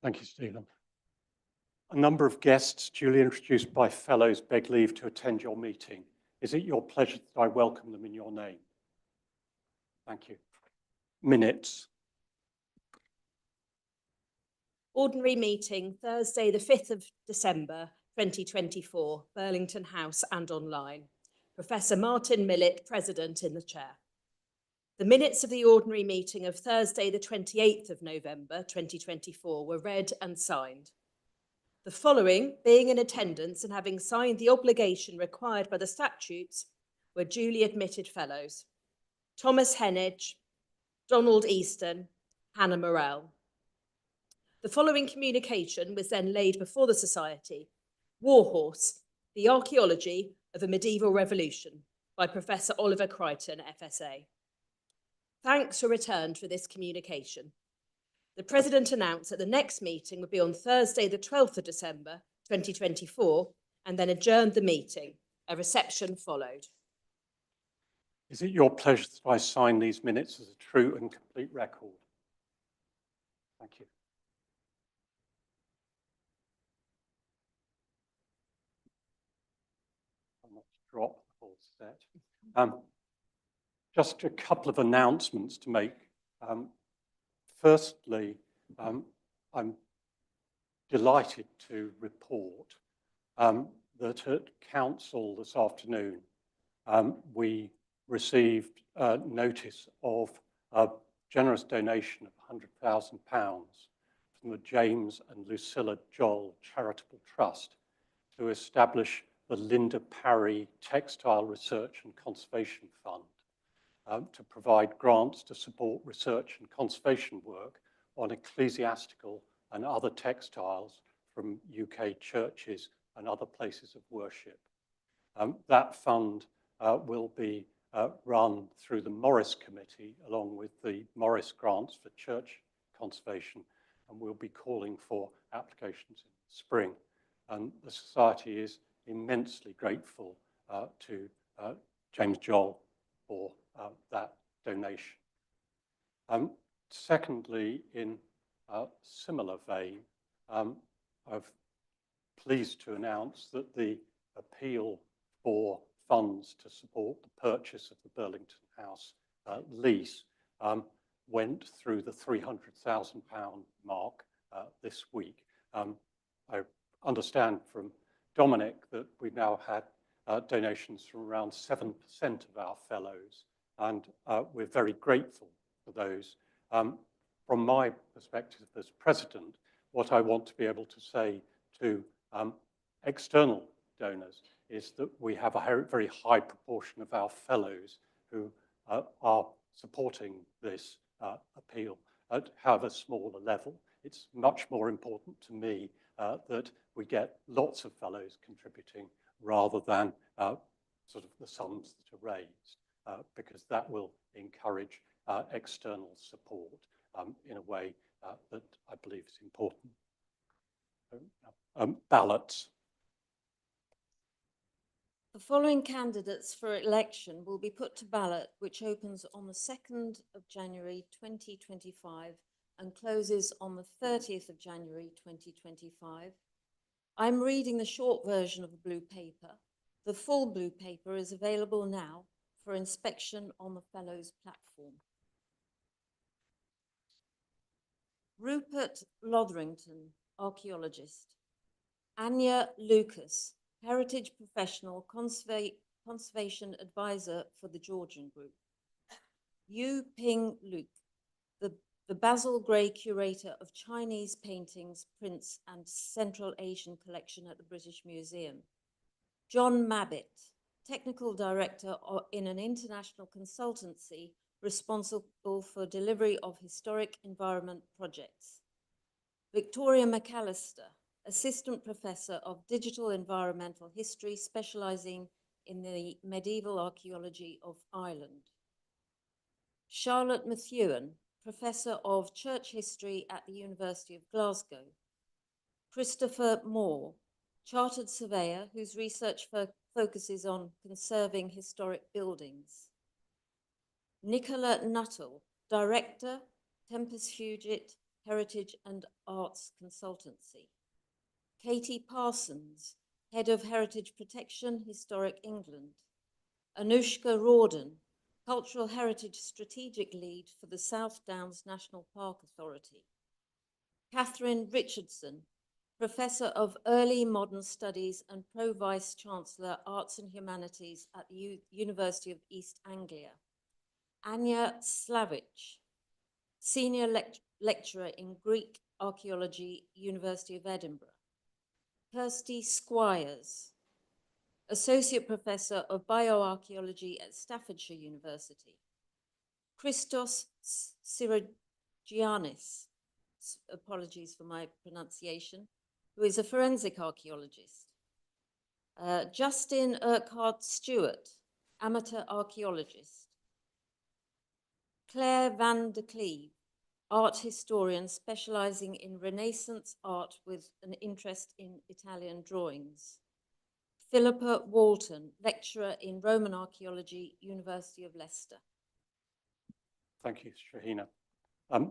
Thank you, Stephen. A number of guests duly introduced by fellows beg leave to attend your meeting. Is it your pleasure that I welcome them in your name? Thank you. Minutes. Ordinary meeting, Thursday, the 5th of December, 2024, Burlington House and online. Professor Martin Millett, President, in the chair. The minutes of the ordinary meeting of Thursday, the 28th of November, 2024, were read and signed. The following, being in attendance and having signed the obligation required by the statutes, were duly admitted fellows: Thomas Henage, Donald Easton, Hannah Morell. The following communication was then laid before the Society: Warhorse, the Archaeology of a Medieval Revolution, by Professor Oliver Crichton, FSA. Thanks were returned for this communication. The President announced that the next meeting would be on Thursday, the 12th of December, 2024, and then adjourned the meeting. A reception followed. Is it your pleasure that I sign these minutes as a true and complete record? Thank you. I'll not drop the whole set. Just a couple of announcements to make. Firstly, I'm delighted to report that at Council this afternoon, we received notice of a generous donation of £100,000 from the James and Lucilla Joel Charitable Trust to establish the Linda Parry Textile Research and Conservation Fund to provide grants to support research and conservation work on ecclesiastical and other textiles from UK churches and other places of worship. That fund will be run through the Morris Committee along with the Morris Grants for Church Conservation, and we'll be calling for applications in the spring. And the Society is immensely grateful to James Joel for that donation. Secondly, in a similar vein, I'm pleased to announce that the appeal for funds to support the purchase of the Burlington House lease went through the £300,000 mark this week. I understand from Dominic that we've now had donations from around 7% of our fellows, and we're very grateful for those. From my perspective as president, what I want to be able to say to external donors is that we have a very high proportion of our fellows who are supporting this appeal at however small a level. It's much more important to me that we get lots of fellows contributing rather than sort of the sums that are raised, because that will encourage external support in a way that I believe is important. Ballots. The following candidates for election will be put to ballot, which opens on the 2nd of January 2025 and closes on the 30th of January 2025. I'm reading the short version of the blue paper. The full blue paper is available now for inspection on the Fellows platform. Rupert Lotherington, archaeologist. Anya Lucas, heritage professional, conservation advisor for the Georgian Group. Yu Ping Luke, the Basil Gray curator of Chinese paintings, prints, and Central Asian collection at the British Museum. John Mabbitt, technical director in an international consultancy responsible for delivery of historic environment projects. Victoria McAllister, assistant professor of digital environmental history, specializing in the medieval archaeology of Ireland. Charlotte Methuen, professor of church history at the University of Glasgow. Christopher Moore, chartered surveyor whose research focuses on conserving historic buildings. Nicola Nuttall, director, Tempus Fugit Heritage and Arts Consultancy. Katie Parsons, Head of Heritage Protection, Historic England. Anushka Rawdon, Cultural Heritage Strategic Lead for the South Downs National Park Authority. Catherine Richardson, Professor of Early Modern Studies and Pro-Vice Chancellor, Arts and Humanities at the University of East Anglia. Anya Slavic, Senior Lecturer in Greek Archaeology, University of Edinburgh. Kirsty Squires, Associate Professor of Bioarchaeology at Staffordshire University. Christos Syrogiannis, apologies for my pronunciation, who is a forensic archaeologist. Justin Urquhart Stewart, amateur archaeologist. Claire van der Cleve, art historian specializing in Renaissance art with an interest in Italian drawings. Philippa Walton, lecturer in Roman archaeology, University of Leicester. Thank you, Shahina.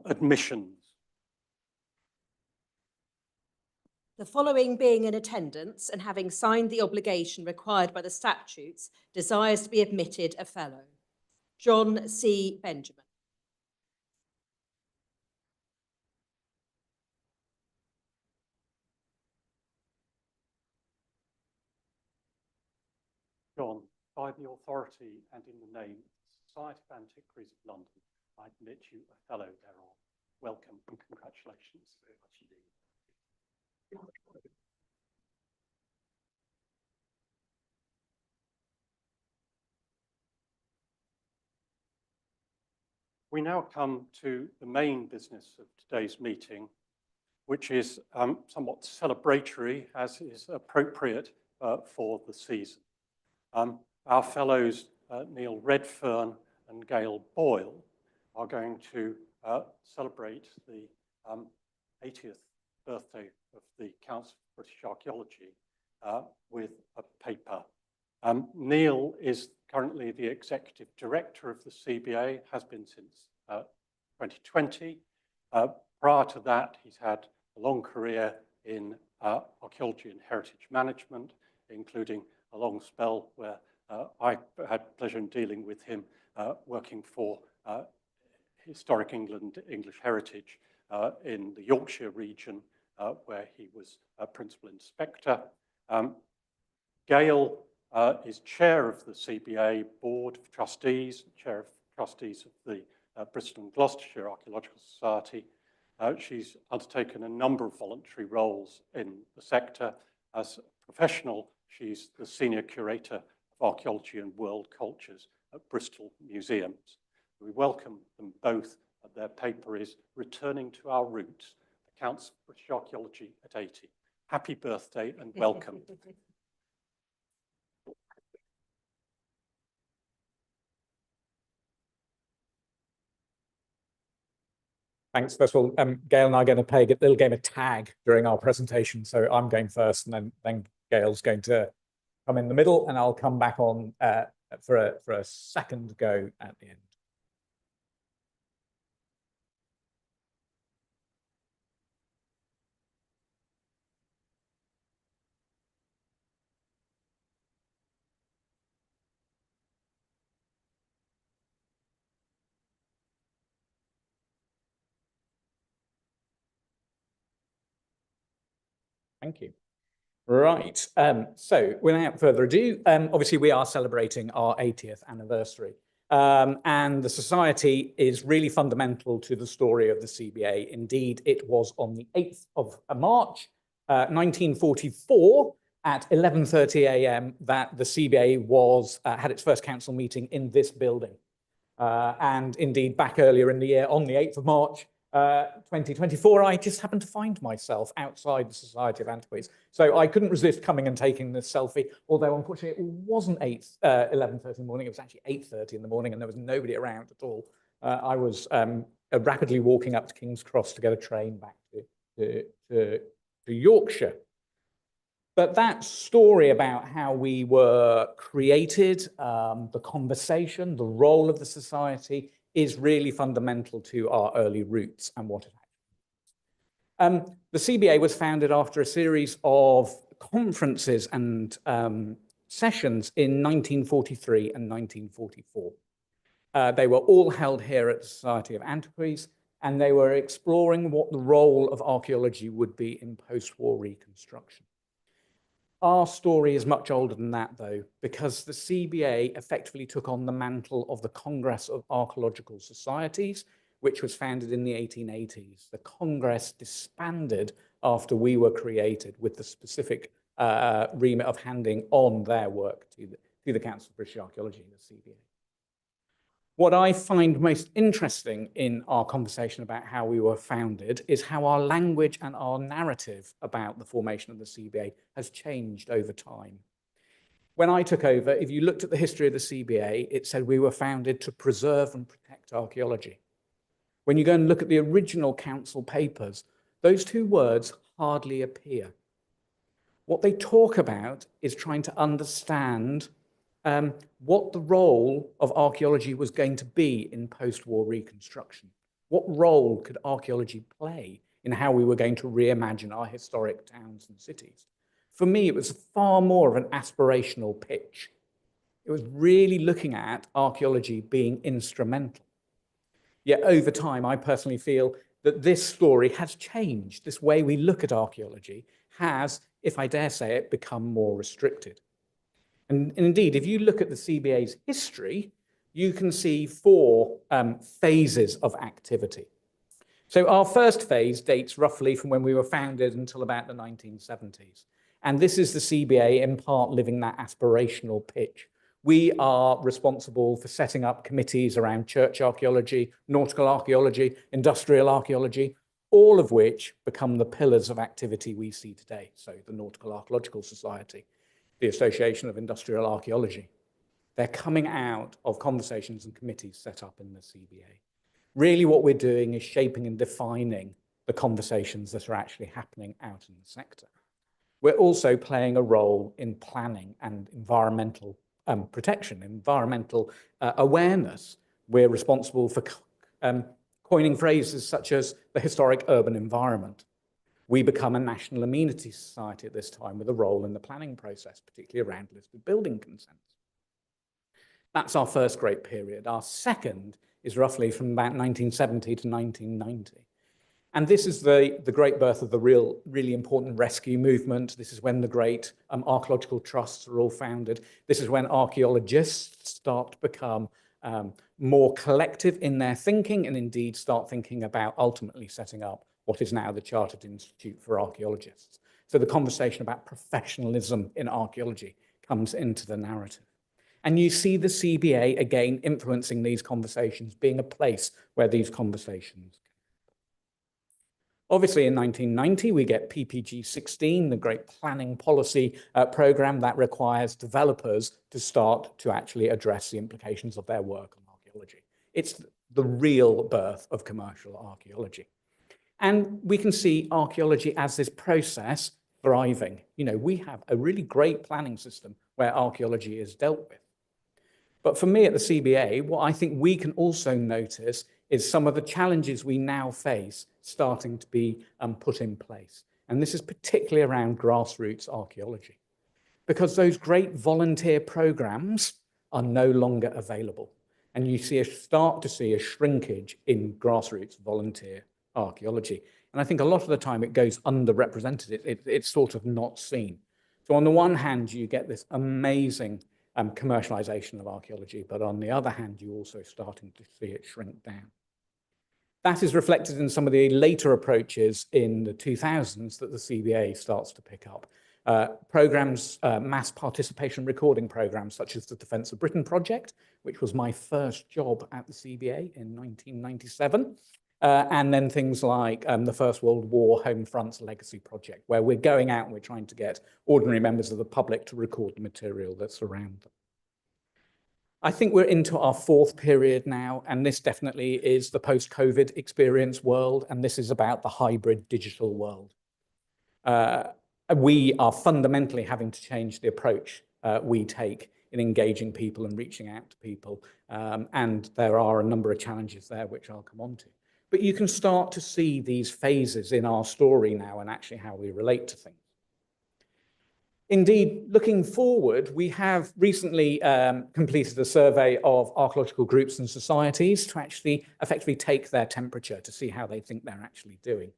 Admissions. The following being in attendance and having signed the obligation required by the statutes desires to be admitted a fellow. John C. Benjamin. John, by the authority and in the name of the Society of Antiquaries of London, I admit you a fellow thereof. Welcome and congratulations. Very much indeed. We now come to the main business of today's meeting, which is somewhat celebratory, as is appropriate for the season. Our fellows, Neil Redfern and Gail Boyle, are going to celebrate the 80th birthday of the Council of British Archaeology with a paper. Neil is currently the Executive Director of the CBA, has been since 2020. Prior to that, he's had a long career in archaeology and heritage management, including a long spell where I had pleasure in dealing with him working for Historic England, English Heritage in the Yorkshire region, where he was a principal inspector. Gail is chair of the CBA Board of Trustees, chair of trustees of the Bristol and Gloucestershire Archaeological Society. She's undertaken a number of voluntary roles in the sector. As a professional, she's the senior curator of archaeology and world cultures at Bristol Museums. We welcome them both. Their paper is Returning to Our Roots, the Council of British Archaeology at 80. Happy birthday and welcome. Thanks. First of all, Gail and I are going to play a little game of tag during our presentation. So I'm going first, and then Gail's going to come in the middle, and I'll come back on for a second go at the end. Thank you. Right. So without further ado, obviously we are celebrating our 80th anniversary. And the Society is really fundamental to the story of the CBA. Indeed, it was on the 8th of March, 1944 at 11:30 a.m. that the CBA had its first council meeting in this building. And indeed, back earlier in the year, on the 8th of March, 2024, I just happened to find myself outside the Society of Antiquaries. So I couldn't resist coming and taking this selfie, although unfortunately it wasn't 11:30 in the morning, it was actually 8:30 in the morning and there was nobody around at all. I was rapidly walking up to King's Cross to get a train back to Yorkshire. But that story about how we were created, the conversation, the role of the Society, is really fundamental to our early roots and what it actually is. The CBA was founded after a series of conferences and sessions in 1943 and 1944. They were all held here at the Society of Antiquaries, and they were exploring what the role of archaeology would be in post-war reconstruction. Our story is much older than that, though, because the CBA effectively took on the mantle of the Congress of Archaeological Societies, which was founded in the 1880s. The Congress disbanded after we were created with the specific remit of handing on their work to the Council of British Archaeology, the CBA. What I find most interesting in our conversation about how we were founded is how our language and our narrative about the formation of the CBA has changed over time. When I took over, if you looked at the history of the CBA, it said we were founded to preserve and protect archaeology. When you go and look at the original council papers, those two words hardly appear. What they talk about is trying to understand what the role of archaeology was going to be in post-war reconstruction. What role could archaeology play in how we were going to reimagine our historic towns and cities? For me, it was far more of an aspirational pitch. It was really looking at archaeology being instrumental. Yet over time, I personally feel that this story has changed. This way we look at archaeology has, if I dare say it, become more restricted. And indeed, if you look at the CBA's history, you can see four phases of activity. So our first phase dates roughly from when we were founded until about the 1970s. And this is the CBA in part living that aspirational pitch. We are responsible for setting up committees around church archaeology, nautical archaeology, industrial archaeology, all of which become the pillars of activity we see today. So the Nautical Archaeological Society, the Association of Industrial Archaeology. They're coming out of conversations and committees set up in the CBA. Really what we're doing is shaping and defining the conversations that are actually happening out in the sector. We're also playing a role in planning and environmental protection, environmental awareness. We're responsible for coining phrases such as the historic urban environment. We become a national amenity society at this time with a role in the planning process, particularly around listed building consents. That's our first great period. Our second is roughly from about 1970 to 1990. And this is the great birth of the really important rescue movement. This is when the great archaeological trusts are all founded. This is when archaeologists start to become more collective in their thinking and indeed start thinking about ultimately setting up what is now the Chartered Institute for Archaeologists. So the conversation about professionalism in archaeology comes into the narrative. And you see the CBA again influencing these conversations, being a place where these conversations. Obviously, in 1990, we get PPG 16, the great planning policy program that requires developers to start to actually address the implications of their work on archaeology. It's the real birth of commercial archaeology. And we can see archaeology as this process thriving. You know, we have a really great planning system where archaeology is dealt with. But for me at the CBA, what I think we can also notice is some of the challenges we now face starting to be put in place. And this is particularly around grassroots archaeology, because those great volunteer programs are no longer available. And you start to see a shrinkage in grassroots volunteer archaeology. And I think a lot of the time it goes underrepresented. It's sort of not seen. So on the one hand, you get this amazing commercialization of archaeology, but on the other hand, you're also starting to see it shrink down. That is reflected in some of the later approaches in the 2000s that the CBA starts to pick up. Programs, mass participation recording programs, such as the Defence of Britain project, which was my first job at the CBA in 1997. And then things like the First World War Home Fronts Legacy Project, where we're going out and we're trying to get ordinary members of the public to record the material that's around them. I think we're into our fourth period now, and this definitely is the post-COVID experience world, and this is about the hybrid digital world. We are fundamentally having to change the approach we take in engaging people and reaching out to people, and there are a number of challenges there which I'll come on to. but you can start to see these phases in our story now and actually how we relate to things. Indeed, looking forward, we have recently completed a survey of archaeological groups and societies to actually effectively take their temperature to see how they think they're actually doing.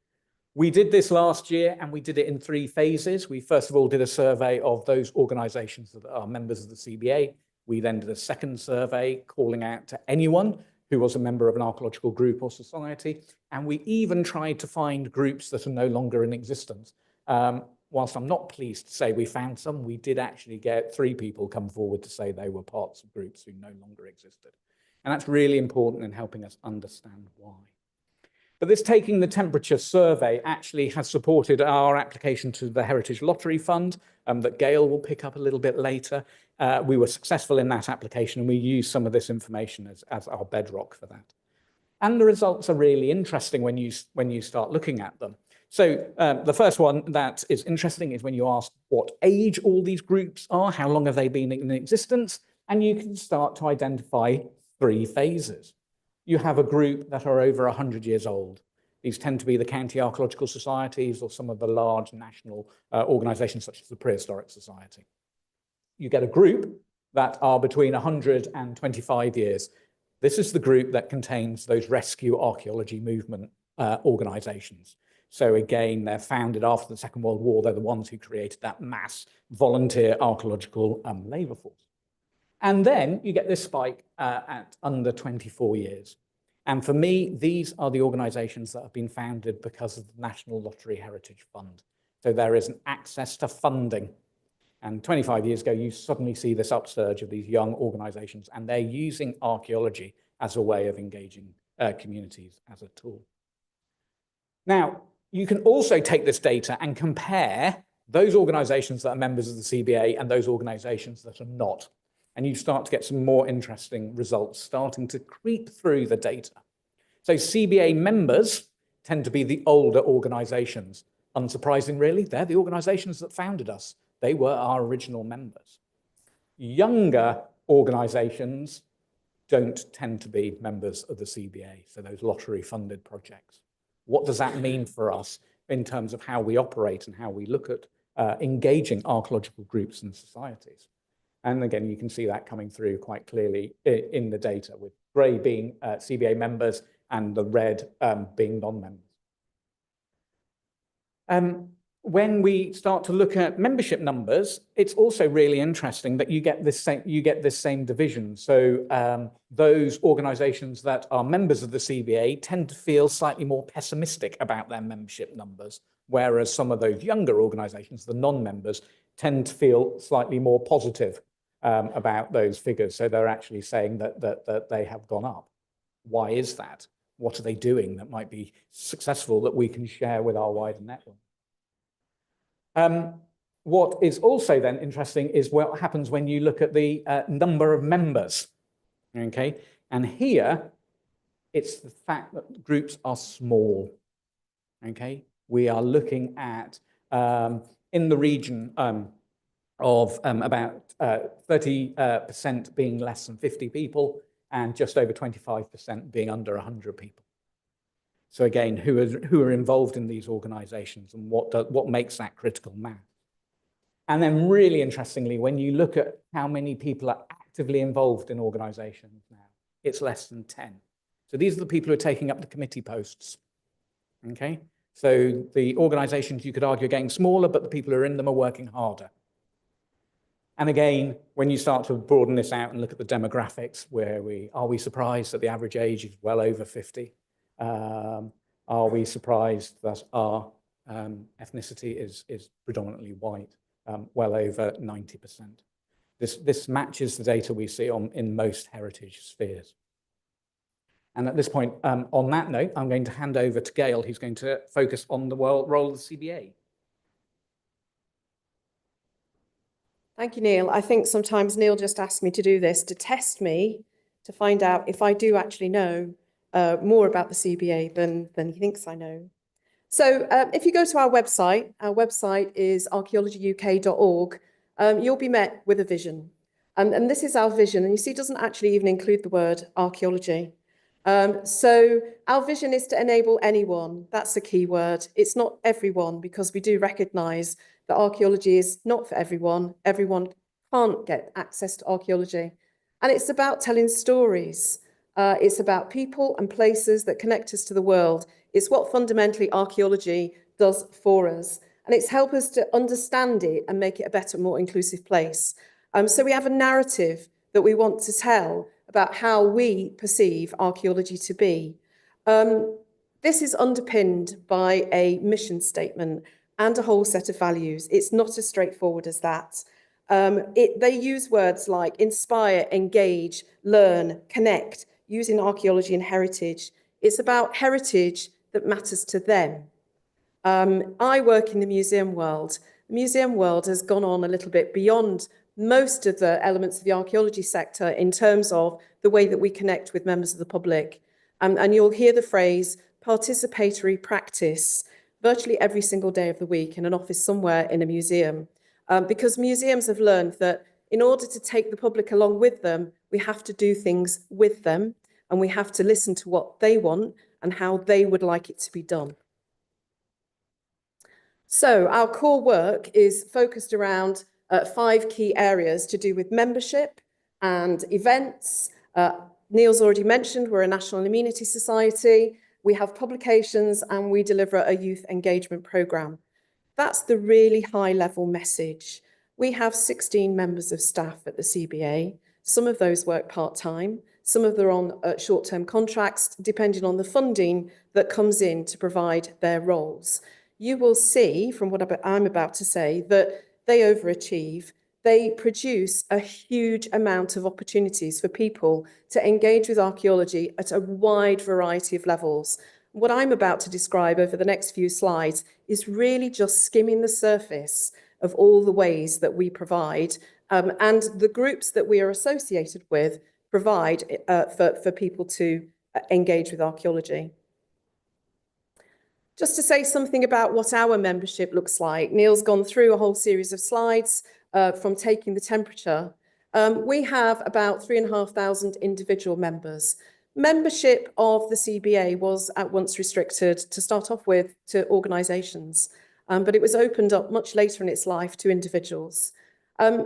We did this last year and we did it in 3 phases. We first of all did a survey of those organizations that are members of the CBA. We then did a second survey calling out to anyone who was a member of an archaeological group or society. And we even tried to find groups that are no longer in existence. Whilst I'm not pleased to say we found some, we did actually get 3 people come forward to say they were parts of groups who no longer existed. And that's really important in helping us understand why. But this taking the temperature survey actually has supported our application to the Heritage Lottery Fund that Gail will pick up a little bit later. We were successful in that application and we used some of this information as our bedrock for that. And the results are really interesting when you start looking at them. So the first one that is interesting is when you ask what age all these groups are, how long have they been in existence, and you can start to identify 3 phases. You have a group that are over 100 years old. These tend to be the county archaeological societies or some of the large national organizations such as the Prehistoric Society. You get a group that are between 100 and 25 years. This is the group that contains those rescue archaeology movement organizations. So again, they're founded after the Second World War. They're the ones who created that mass volunteer archaeological labor force. And then you get this spike at under 24 years. And for me, these are the organizations that have been founded because of the National Lottery Heritage Fund. So there is an access to funding. And 25 years ago, you suddenly see this upsurge of these young organizations, and they're using archaeology as a way of engaging communities as a tool. Now, you can also take this data and compare those organizations that are members of the CBA and those organizations that are not. And you start to get some more interesting results starting to creep through the data. So CBA members tend to be the older organizations. Unsurprising, really, they're the organizations that founded us. They were our original members. Younger organizations don't tend to be members of the CBA, so those lottery-funded projects. What does that mean for us in terms of how we operate and how we look at engaging archaeological groups and societies? And again, you can see that coming through quite clearly in the data, with grey being CBA members and the red being non-members. When we start to look at membership numbers, it's also really interesting that you get this same division. So those organizations that are members of the CBA tend to feel slightly more pessimistic about their membership numbers, whereas some of those younger organizations, the non-members, tend to feel slightly more positive about those figures. So they're actually saying that they have gone up. Why is that? What are they doing that might be successful that we can share with our wider network? What is also then interesting is what happens when you look at the number of members, okay? And here, it's the fact that groups are small, okay? We are looking at, in the region of about 30% being less than 50 people and just over 25% being under 100 people. So again, who are involved in these organizations and what makes that critical mass? And then really interestingly, when you look at how many people are actively involved in organizations now, it's less than 10. So these are the people who are taking up the committee posts, okay? So the organizations, you could argue, are getting smaller, but the people who are in them are working harder. And again, when you start to broaden this out and look at the demographics, are we surprised that the average age is well over 50? Are we surprised that our ethnicity is predominantly white, well over 90%? This matches the data we see in most heritage spheres. And at this point, on that note, I'm going to hand over to Gail, who's going to focus on the role of the CBA. Thank you, Neil. I think sometimes Neil just asks me to do this to test me, to find out if I do actually know more about the CBA than he thinks I know. So if you go to our website is archaeologyuk.org, you'll be met with a vision. And this is our vision. And you see, it doesn't actually even include the word archaeology. So our vision is to enable anyone. That's the key word. It's not everyone, because we do recognise that archaeology is not for everyone. Everyone can't get access to archaeology. And it's about telling stories. It's about people and places that connect us to the world. It's what fundamentally archaeology does for us. And it's helped us to understand it and make it a better, more inclusive place. So we have a narrative that we want to tell about how we perceive archaeology to be. This is underpinned by a mission statement and a whole set of values. It's not as straightforward as that. They use words like inspire, engage, learn, connect, using archaeology and heritage. It's about heritage that matters to them. I work in the museum world. The museum world has gone on a little bit beyond most of the elements of the archaeology sector in terms of the way that we connect with members of the public. And you'll hear the phrase participatory practice virtually every single day of the week in an office somewhere in a museum. Because museums have learned that in order to take the public along with them, we have to do things with them, and we have to listen to what they want and how they would like it to be done. So our core work is focused around 5 key areas to do with membership and events. Neil's already mentioned we're a national amenity society. We have publications and we deliver a youth engagement programme. That's the really high level message. We have 16 members of staff at the CBA. Some of those work part-time. Some of them are on short-term contracts, depending on the funding that comes in to provide their roles. You will see from what I'm about to say that they overachieve. They produce a huge amount of opportunities for people to engage with archaeology at a wide variety of levels. What I'm about to describe over the next few slides is really just skimming the surface of all the ways that we provide and the groups that we are associated with provide for people to engage with archaeology. Just to say something about what our membership looks like, Neil's gone through a whole series of slides from taking the temperature. We have about 3,500 individual members. Membership of the CBA was at once restricted to start off with to organisations, but it was opened up much later in its life to individuals.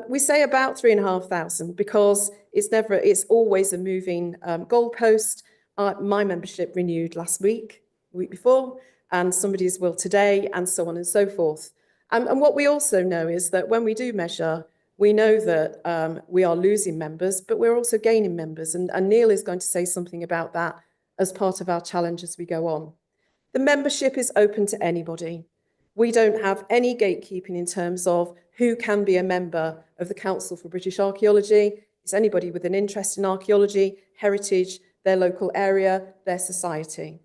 We say about 3,500 because it's always a moving goalpost. My membership renewed last week, the week before, and somebody's will today, and so on and so forth. And what we also know is that when we do measure, we know that we are losing members, but we're also gaining members. And Neil is going to say something about that as part of our challenge as we go on. The membership is open to anybody. We don't have any gatekeeping in terms of who can be a member of the Council for British Archaeology. It's anybody with an interest in archaeology, heritage, their local area, their society.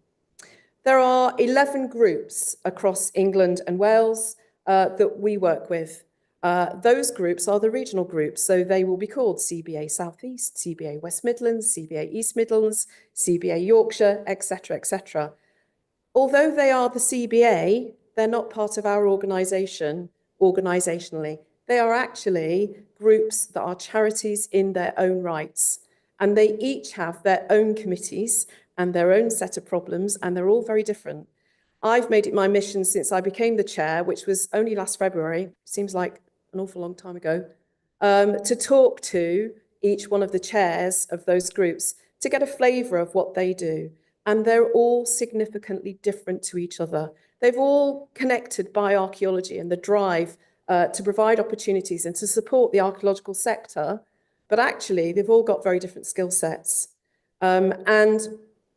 There are 11 groups across England and Wales that we work with. Those groups are the regional groups, so they will be called CBA South East, CBA West Midlands, CBA East Midlands, CBA Yorkshire, etc., etc. Although they are the CBA, they're not part of our organisation organisationally. They are actually groups that are charities in their own rights, and they each have their own committees and their own set of problems, and they're all very different. I've made it my mission since I became the chair, which was only last February, seems like an awful long time ago, to talk to each one of the chairs of those groups to get a flavour of what they do. And they're all significantly different to each other. They've all connected by archaeology and the drive to provide opportunities and to support the archaeological sector, but actually they've all got very different skill sets. And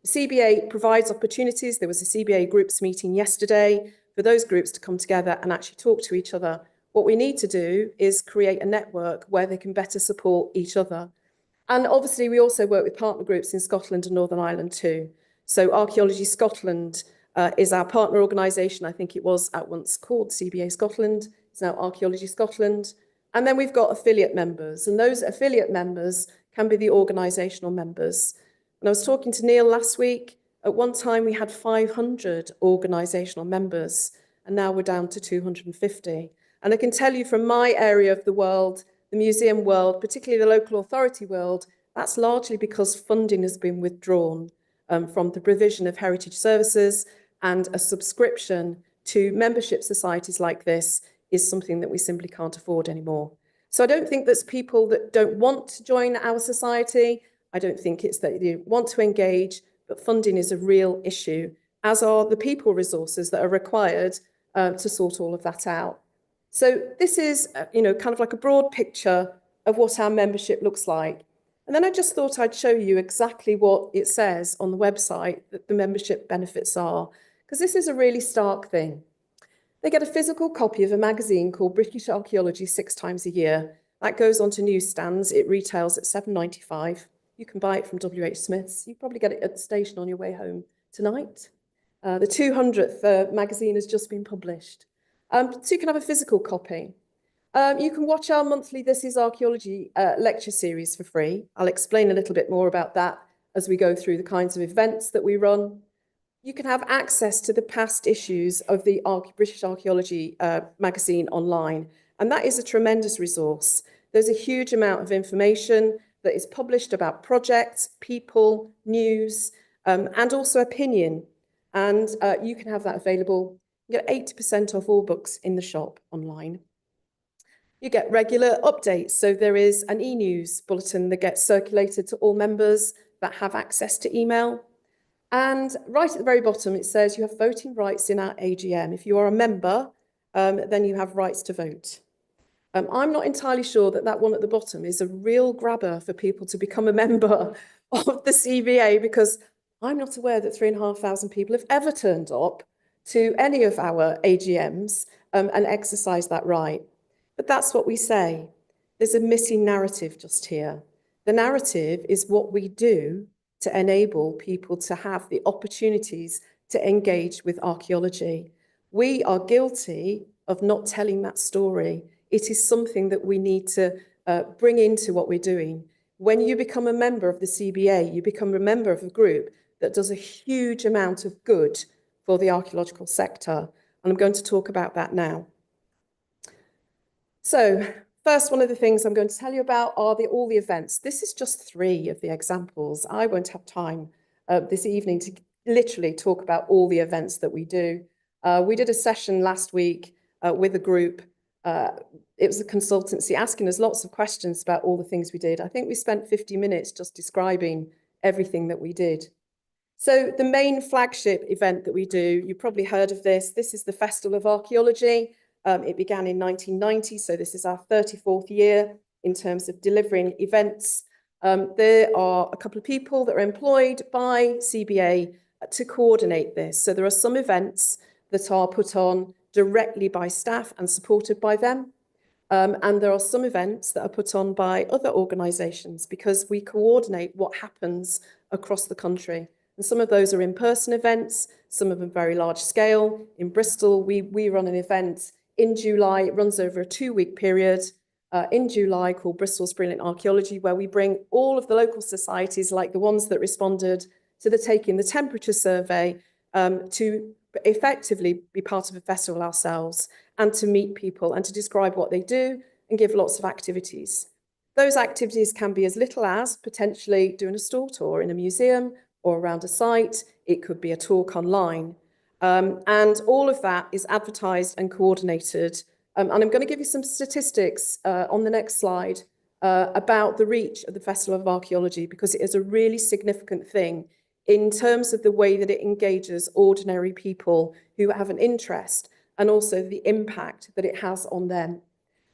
CBA provides opportunities. There was a CBA groups meeting yesterday for those groups to come together and actually talk to each other. What we need to do is create a network where they can better support each other. And obviously we also work with partner groups in Scotland and Northern Ireland too. So Archaeology Scotland is our partner organisation. I think it was at once called CBA Scotland. It's now Archaeology Scotland. And then we've got affiliate members, and those affiliate members can be the organisational members. And I was talking to Neil last week. At one time, we had 500 organisational members, and now we're down to 250. And I can tell you from my area of the world, the museum world, particularly the local authority world, that's largely because funding has been withdrawn. from the provision of heritage services, and a subscription to membership societies like this is something that we simply can't afford anymore. So I don't think there's people that don't want to join our society. I don't think it's that they want to engage, but funding is a real issue, as are the people resources that are required to sort all of that out. So this is, kind of like a broad picture of what our membership looks like. And then I just thought I'd show you exactly what it says on the website that the membership benefits are, because this is a really stark thing. They get a physical copy of a magazine called British Archaeology 6 times a year. That goes onto newsstands. It retails at £7.95. You can buy it from WH Smith's. You probably get it at the station on your way home tonight. The 200th magazine has just been published. So you can have a physical copy. You can watch our monthly This is Archaeology lecture series for free. I'll explain a little bit more about that as we go through the kinds of events that we run. You can have access to the past issues of the British Archaeology magazine online, and that is a tremendous resource. There's a huge amount of information that is published about projects, people, news, and also opinion. And you can have that available. You get 80% off all books in the shop online. You get regular updates. So there is an e-news bulletin that gets circulated to all members that have access to email. And right at the very bottom, it says you have voting rights in our AGM. If you are a member, then you have rights to vote. I'm not entirely sure that that one at the bottom is a real grabber for people to become a member of the CBA, because I'm not aware that 3,500 people have ever turned up to any of our AGMs and exercised that right. But that's what we say. There's a missing narrative just here. The narrative is what we do to enable people to have the opportunities to engage with archaeology. We are guilty of not telling that story. It is something that we need to bring into what we're doing. When you become a member of the CBA, you become a member of a group that does a huge amount of good for the archaeological sector. And I'm going to talk about that now. So first, one of the things I'm going to tell you about are all the events. This is just 3 of the examples. I won't have time this evening to literally talk about all the events that we do. We did a session last week with a group. It was a consultancy asking us lots of questions about all the things we did. I think we spent 50 minutes just describing everything that we did. So the main flagship event that we do, you probably heard of this. This is the Festival of Archaeology. It began in 1990, so this is our 34th year in terms of delivering events. There are a couple of people that are employed by CBA to coordinate this. So there are some events that are put on directly by staff and supported by them. And there are some events that are put on by other organisations, because we coordinate what happens across the country. And some of those are in-person events, some of them very large scale. In Bristol, we run an event in July. It runs over a 2-week period in July called Bristol's Brilliant Archaeology, where we bring all of the local societies, like the ones that responded to the Taking the Temperature survey, to effectively be part of a festival ourselves, and to meet people and to describe what they do and give lots of activities. Those activities can be as little as potentially doing a stall tour in a museum or around a site. It could be a talk online. And all of that is advertised and coordinated. And I'm going to give you some statistics on the next slide about the reach of the Festival of Archaeology, because it is a really significant thing in terms of the way that it engages ordinary people who have an interest, and also the impact that it has on them.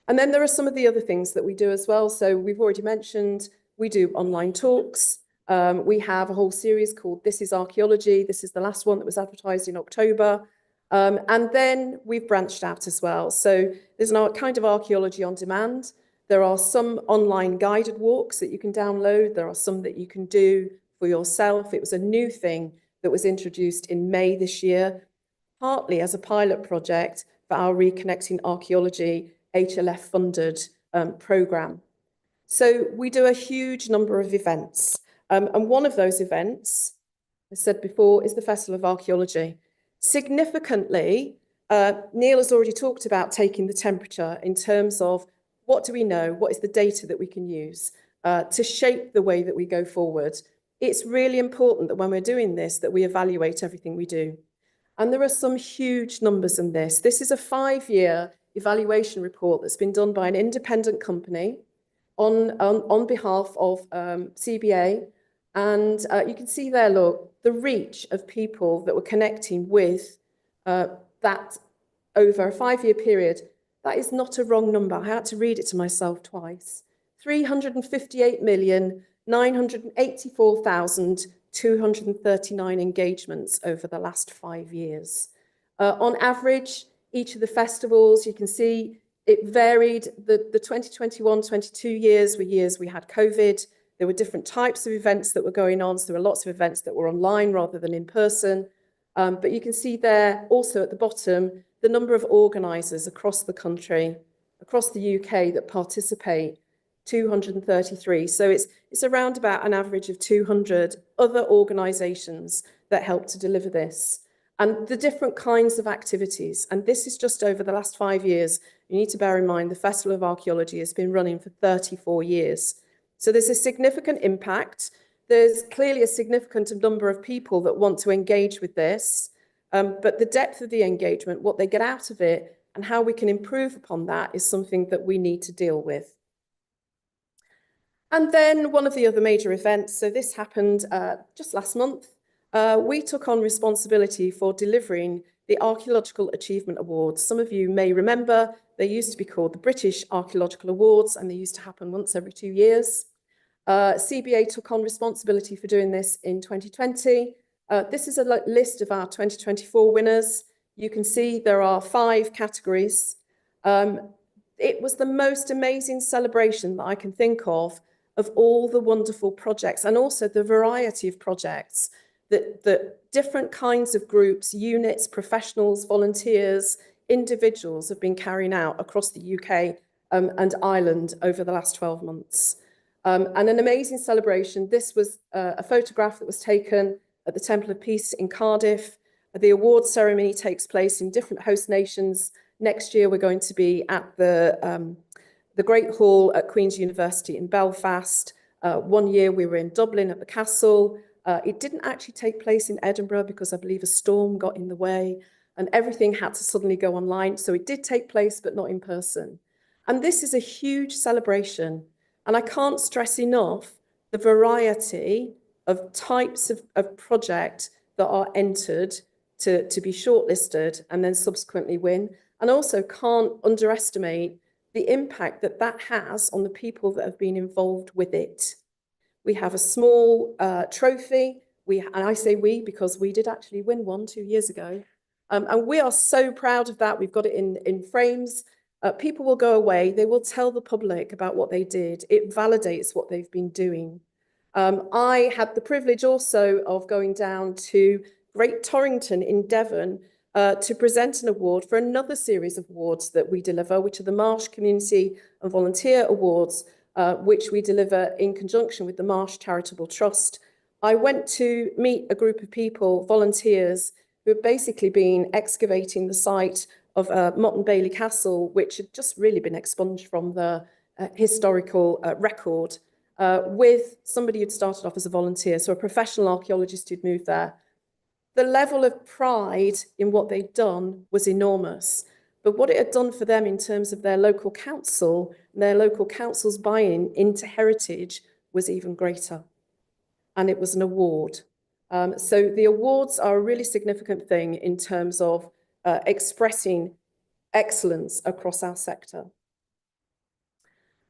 And then there are some of the other things that we do as well. So we've already mentioned, we do online talks. We have a whole series called This is Archaeology. This is the last one that was advertised in October. And then we've branched out as well. So there's now a kind of archaeology on demand. There are some online guided walks that you can download. There are some that you can do for yourself. It was a new thing that was introduced in May this year, partly as a pilot project for our Reconnecting Archaeology HLF funded programme. So we do a huge number of events. And one of those events, as I said before, is the Festival of Archaeology. Significantly, Neil has already talked about taking the temperature in terms of what do we know, what is the data that we can use to shape the way that we go forward. it's really important that when we're doing this, that we evaluate everything we do. And there are some huge numbers in this. This is a 5-year evaluation report that's been done by an independent company on behalf of CBA. And you can see there, look, the reach of people that were connecting with that over a 5-year period. That is not a wrong number. I had to read it to myself twice. 358,984,239 engagements over the last 5 years. On average, each of the festivals, you can see it varied. The 2021-22 years were years we had COVID. There were different types of events that were going on. So there were lots of events that were online rather than in person. But you can see there also at the bottom, the number of organisers across the country, across the UK that participate, 233. So it's around about an average of 200 other organisations that help to deliver this. And the different kinds of activities, and this is just over the last 5 years. You need to bear in mind the Festival of Archaeology has been running for 34 years. So there's a significant impact. There's clearly a significant number of people that want to engage with this, but the depth of the engagement, what they get out of it, and how we can improve upon that is something that we need to deal with. And then one of the other major events, so this happened just last month, we took on responsibility for delivering the Archaeological Achievement Awards. Some of you may remember they used to be called the British Archaeological Awards, and they used to happen once every 2 years. CBA took on responsibility for doing this in 2020. This is a list of our 2024 winners. You can see there are 5 categories. It was the most amazing celebration that I can think of all the wonderful projects, and also the variety of projects that different kinds of groups, units, professionals, volunteers, individuals have been carrying out across the UK and Ireland over the last 12 months. And an amazing celebration. This was a photograph that was taken at the Temple of Peace in Cardiff. The award ceremony takes place in different host nations. Next year, we're going to be at the Great Hall at Queen's University in Belfast. 1 year we were in Dublin at the Castle. It didn't actually take place in Edinburgh because I believe a storm got in the way and everything had to suddenly go online. So it did take place, but not in person. And this is a huge celebration. And I can't stress enough the variety of types of project that are entered to be shortlisted and then subsequently win. And also can't underestimate the impact that that has on the people that have been involved with it. We have a small trophy. And I say we because we did actually win one 2 years ago. And we are so proud of that. We've got it in frames. People will go away. They will tell the public about what they did. It validates what they've been doing. I had the privilege also of going down to Great Torrington in Devon to present an award for another series of awards that we deliver, which are the Marsh Community and Volunteer Awards, which we deliver in conjunction with the Marsh Charitable Trust. I went to meet a group of people, volunteers, who had basically been excavating the site of Motte and Bailey Castle, which had just really been expunged from the historical record, with somebody who'd started off as a volunteer, so a professional archaeologist who'd moved there. The level of pride in what they'd done was enormous. But what it had done for them in terms of their local council, and their local council's buy-in into heritage was even greater. And it was an award. So the awards are a really significant thing in terms of expressing excellence across our sector.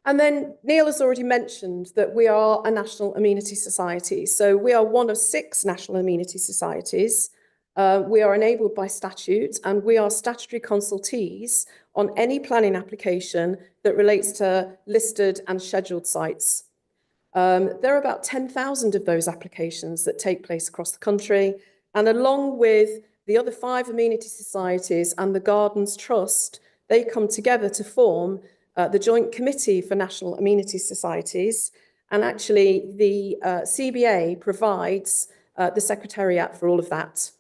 And then Neil has already mentioned that we are a national amenity society. So we are one of 6 national amenity societies. We are enabled by statute, and we are statutory consultees on any planning application that relates to listed and scheduled sites. There are about 10,000 of those applications that take place across the country. And along with the other 5 amenity societies and the Gardens Trust, they come together to form the Joint Committee for National Amenity Societies. And actually, the CBA provides the secretariat for all of that.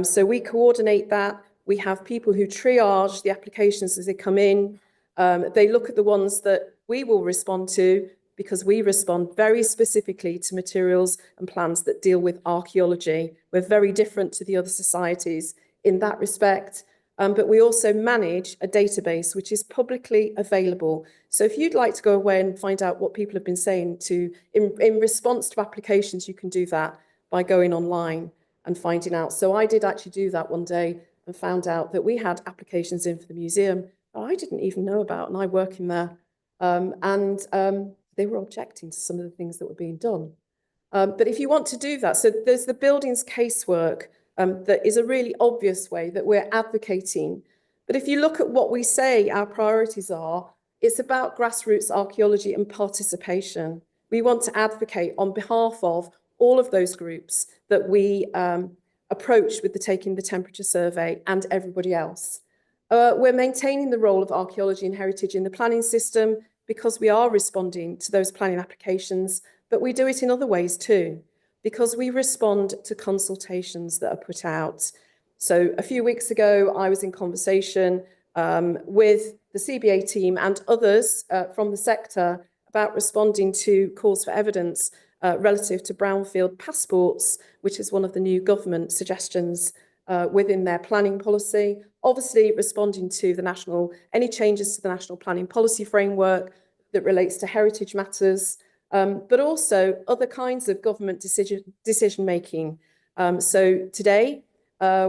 So we coordinate that. We have people who triage the applications as they come in. They look at the ones that we will respond to. because we respond very specifically to materials and plans that deal with archaeology. We're very different to the other societies in that respect. But we also manage a database which is publicly available. So if you'd like to go away and find out what people have been saying in response to applications, you can do that by going online and finding out. So I did actually do that one day and found out that we had applications in for the museum that I didn't even know about, and I work in there. They were objecting to some of the things that were being done. But if you want to do that, so there's the buildings casework, that is a really obvious way that we're advocating. But if you look at what we say our priorities are, it's about grassroots archaeology and participation. We want to advocate on behalf of all of those groups that we approach with the Taking the Temperature survey and everybody else. We're maintaining the role of archaeology and heritage in the planning system because we are responding to those planning applications, but we do it in other ways too, because we respond to consultations that are put out. So a few weeks ago, I was in conversation with the CBA team and others from the sector about responding to calls for evidence relative to brownfield passports, which is one of the new government suggestions within their planning policy. Obviously, responding to any changes to the national planning policy framework that relates to heritage matters, but also other kinds of government decision-making. So today,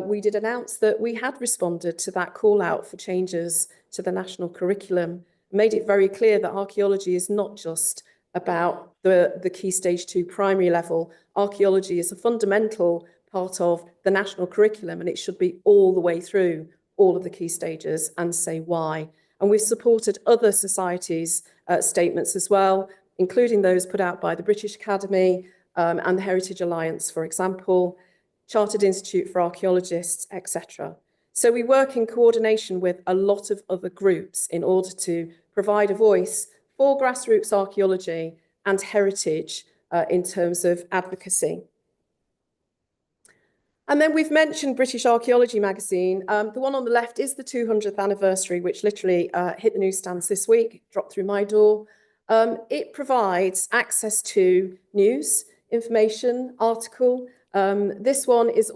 we did announce that we had responded to that call out for changes to the national curriculum, made it very clear that archaeology is not just about the Key Stage 2 primary level. Archaeology is a fundamental part of the national curriculum, and it should be all the way through all of the key stages, and say why. And we've supported other societies' statements as well, including those put out by the British Academy and the Heritage Alliance, for example, Chartered Institute for Archaeologists, etc. So we work in coordination with a lot of other groups in order to provide a voice for grassroots archaeology and heritage in terms of advocacy. And then we've mentioned British Archaeology magazine. The one on the left is the 200th anniversary, which literally hit the newsstands this week, dropped through my door. It provides access to news, information, article. This one is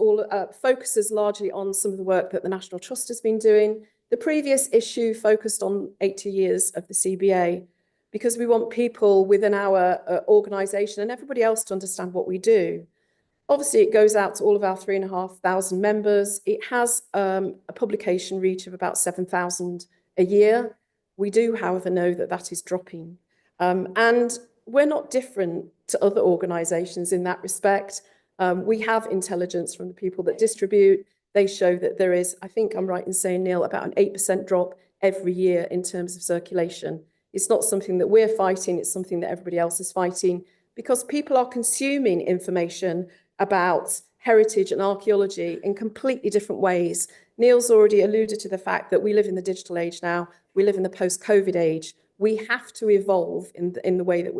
focuses largely on some of the work that the National Trust has been doing. The previous issue focused on 80 years of the CBA, because we want people within our organisation and everybody else to understand what we do. Obviously, it goes out to all of our 3,500 members. It has a publication reach of about 7,000 a year. We do, however, know that that is dropping. And we're not different to other organisations in that respect. We have intelligence from the people that distribute. They show that there is, I think I'm right in saying, Neil, about an 8% drop every year in terms of circulation. It's not something that we're fighting, it's something that everybody else is fighting, because people are consuming information about heritage and archaeology in completely different ways. Neil's already alluded to the fact that we live in the digital age now, we live in the post-COVID age. We have to evolve in the way that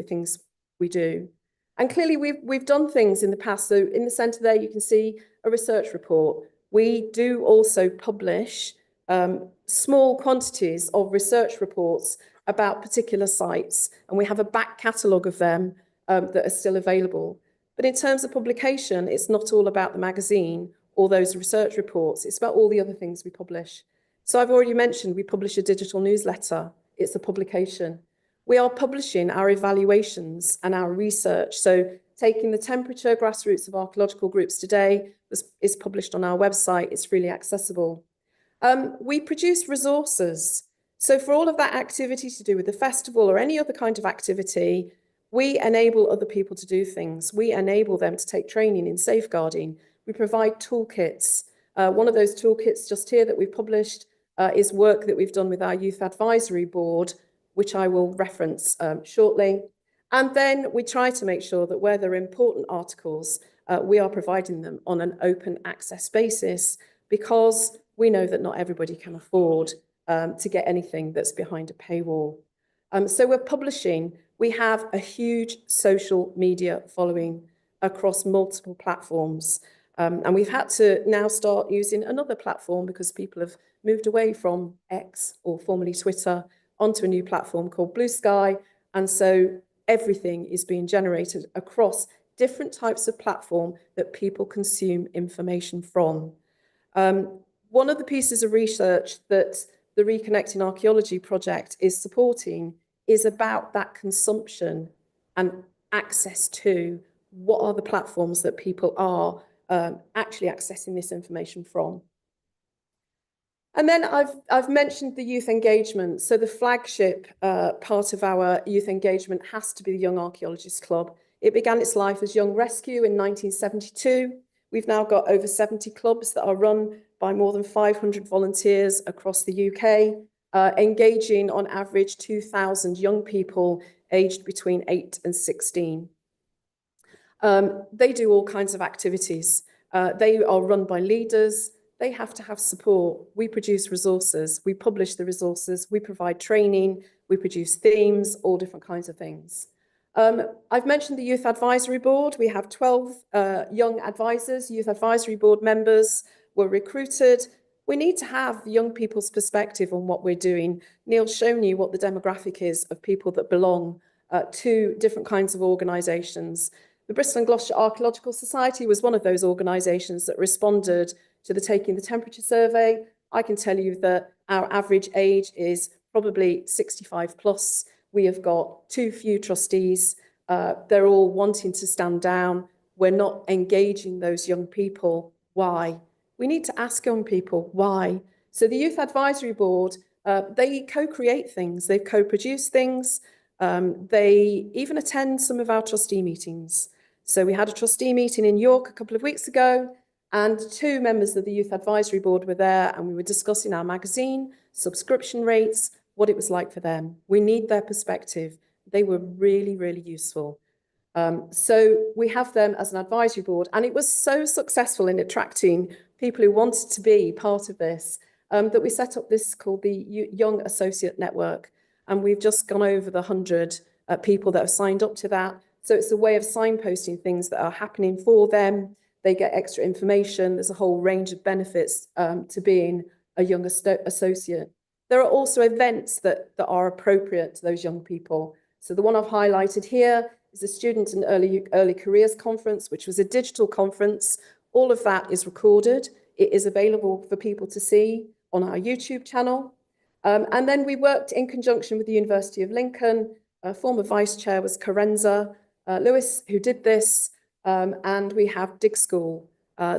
we do. And clearly we've done things in the past. So in the centre there, you can see a research report. We do also publish small quantities of research reports about particular sites, and we have a back catalogue of them that are still available. But in terms of publication, it's not all about the magazine or those research reports. It's about all the other things we publish. So I've already mentioned we publish a digital newsletter. It's a publication. We are publishing our evaluations and our research. So Taking the Temperature, Grassroots of Archaeological Groups Today is published on our website. It's really accessible. We produce resources. So for all of that activity to do with the festival or any other kind of activity, we enable other people to do things. We enable them to take training in safeguarding. We provide toolkits. One of those toolkits just here that we've published is work that we've done with our Youth Advisory Board, which I will reference shortly. And then we try to make sure that where there are important articles, we are providing them on an open access basis, because we know that not everybody can afford to get anything that's behind a paywall. So we're publishing. We have a huge social media following across multiple platforms. And we've had to now start using another platform because people have moved away from X, or formerly Twitter, onto a new platform called Blue Sky. And so everything is being generated across different types of platform that people consume information from. One of the pieces of research that the Reconnecting Archaeology project is supporting is about that consumption and access to what are the platforms that people are actually accessing this information from. And then I've mentioned the youth engagement. So the flagship part of our youth engagement has to be the Young Archaeologists Club. It began its life as Young Rescue in 1972. We've now got over 70 clubs that are run by more than 500 volunteers across the UK, engaging on average 2,000 young people aged between 8 and 16. They do all kinds of activities. They are run by leaders. They have to have support. We produce resources. We publish the resources. We provide training. We produce themes, all different kinds of things. I've mentioned the Youth Advisory Board. We have 12 young advisors, Youth Advisory Board members were recruited. We need to have young people's perspective on what we're doing. Neil's shown you what the demographic is of people that belong to different kinds of organisations. The Bristol and Gloucestershire Archaeological Society was one of those organisations that responded to the Taking the Temperature survey. I can tell you that our average age is probably 65 plus. We have got too few trustees. They're all wanting to stand down. We're not engaging those young people. Why? We need to ask young people why. So the Youth Advisory Board, they co-create things. They co-produce things. They even attend some of our trustee meetings. So we had a trustee meeting in York a couple of weeks ago, and 2 members of the Youth Advisory Board were there, and we were discussing our magazine, subscription rates, what it was like for them. We need their perspective. They were really, really useful. So we have them as an advisory board, and it was so successful in attracting people who wanted to be part of this that we set up this called the Young Associate Network, and we've just gone over the 100 people that have signed up to that. So it's a way of signposting things that are happening for them. They get extra information. There's a whole range of benefits to being a young associate. There are also events that are appropriate to those young people. So the one I've highlighted here is the Student and Early Careers Conference, which was a digital conference. All of that is recorded. It is available for people to see on our YouTube channel. And then we worked in conjunction with the University of Lincoln. Former Vice Chair was Carenza Lewis, who did this. And we have Dig School.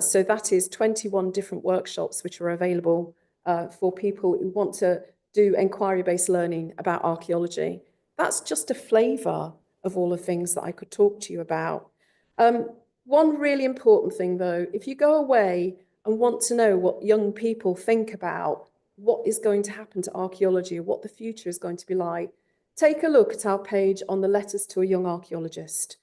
So that is 21 different workshops which are available for people who want to do inquiry-based learning about archaeology. That's just a flavour of all the things that I could talk to you about. One really important thing, though, if you go away and want to know what young people think about what is going to happen to archaeology, or what the future is going to be like, take a look at our page on the Letters to a Young Archaeologist.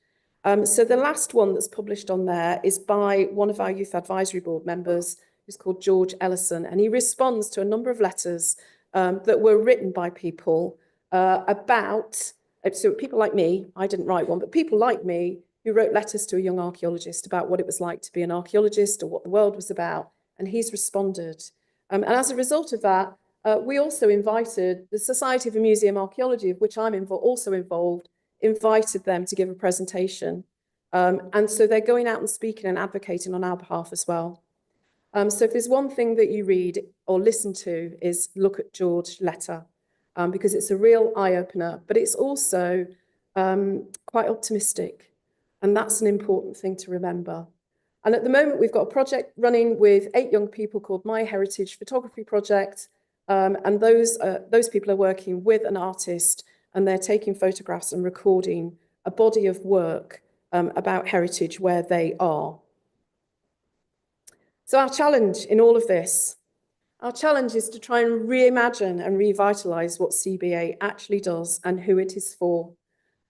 So the last one that's published on there is by one of our Youth Advisory Board members, who's called George Ellison, and he responds to a number of letters that were written by people about, so people like me, I didn't write one, but people like me who wrote letters to a young archaeologist about what it was like to be an archaeologist or what the world was about, and he's responded. And as a result of that, we also invited the Society of Museum Archaeology, of which I'm also involved, invited them to give a presentation. And so they're going out and speaking and advocating on our behalf as well. So if there's one thing that you read or listen to is look at George's letter, because it's a real eye-opener, but it's also quite optimistic. And that's an important thing to remember. And at the moment, we've got a project running with 8 young people called My Heritage Photography Project. And those people are working with an artist, and they're taking photographs and recording a body of work about heritage where they are. So our challenge in all of this, our challenge is to try and reimagine and revitalise what CBA actually does and who it is for.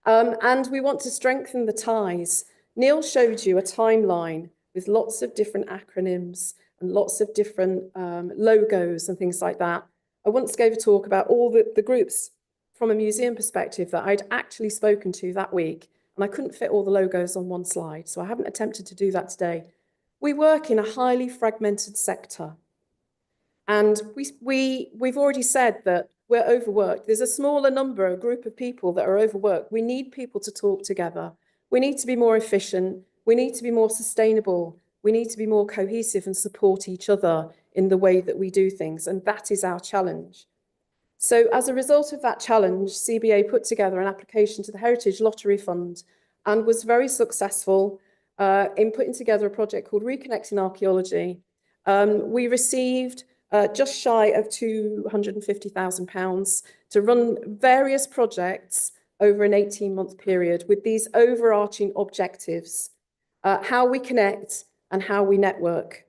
And we want to strengthen the ties. Neil showed you a timeline with lots of different acronyms and lots of different logos and things like that. I once gave a talk about all the groups from a museum perspective that I'd actually spoken to that week, and I couldn't fit all the logos on one slide, so I haven't attempted to do that today. We work in a highly fragmented sector, and we've already said that we're overworked. There's a smaller number, a group of people that are overworked. We need people to talk together. We need to be more efficient. We need to be more sustainable. We need to be more cohesive and support each other in the way that we do things. And that is our challenge. So as a result of that challenge, CBA put together an application to the Heritage Lottery Fund and was very successful in putting together a project called Reconnecting Archaeology. We received just shy of £250,000 to run various projects over an 18-month period with these overarching objectives, how we connect and how we network.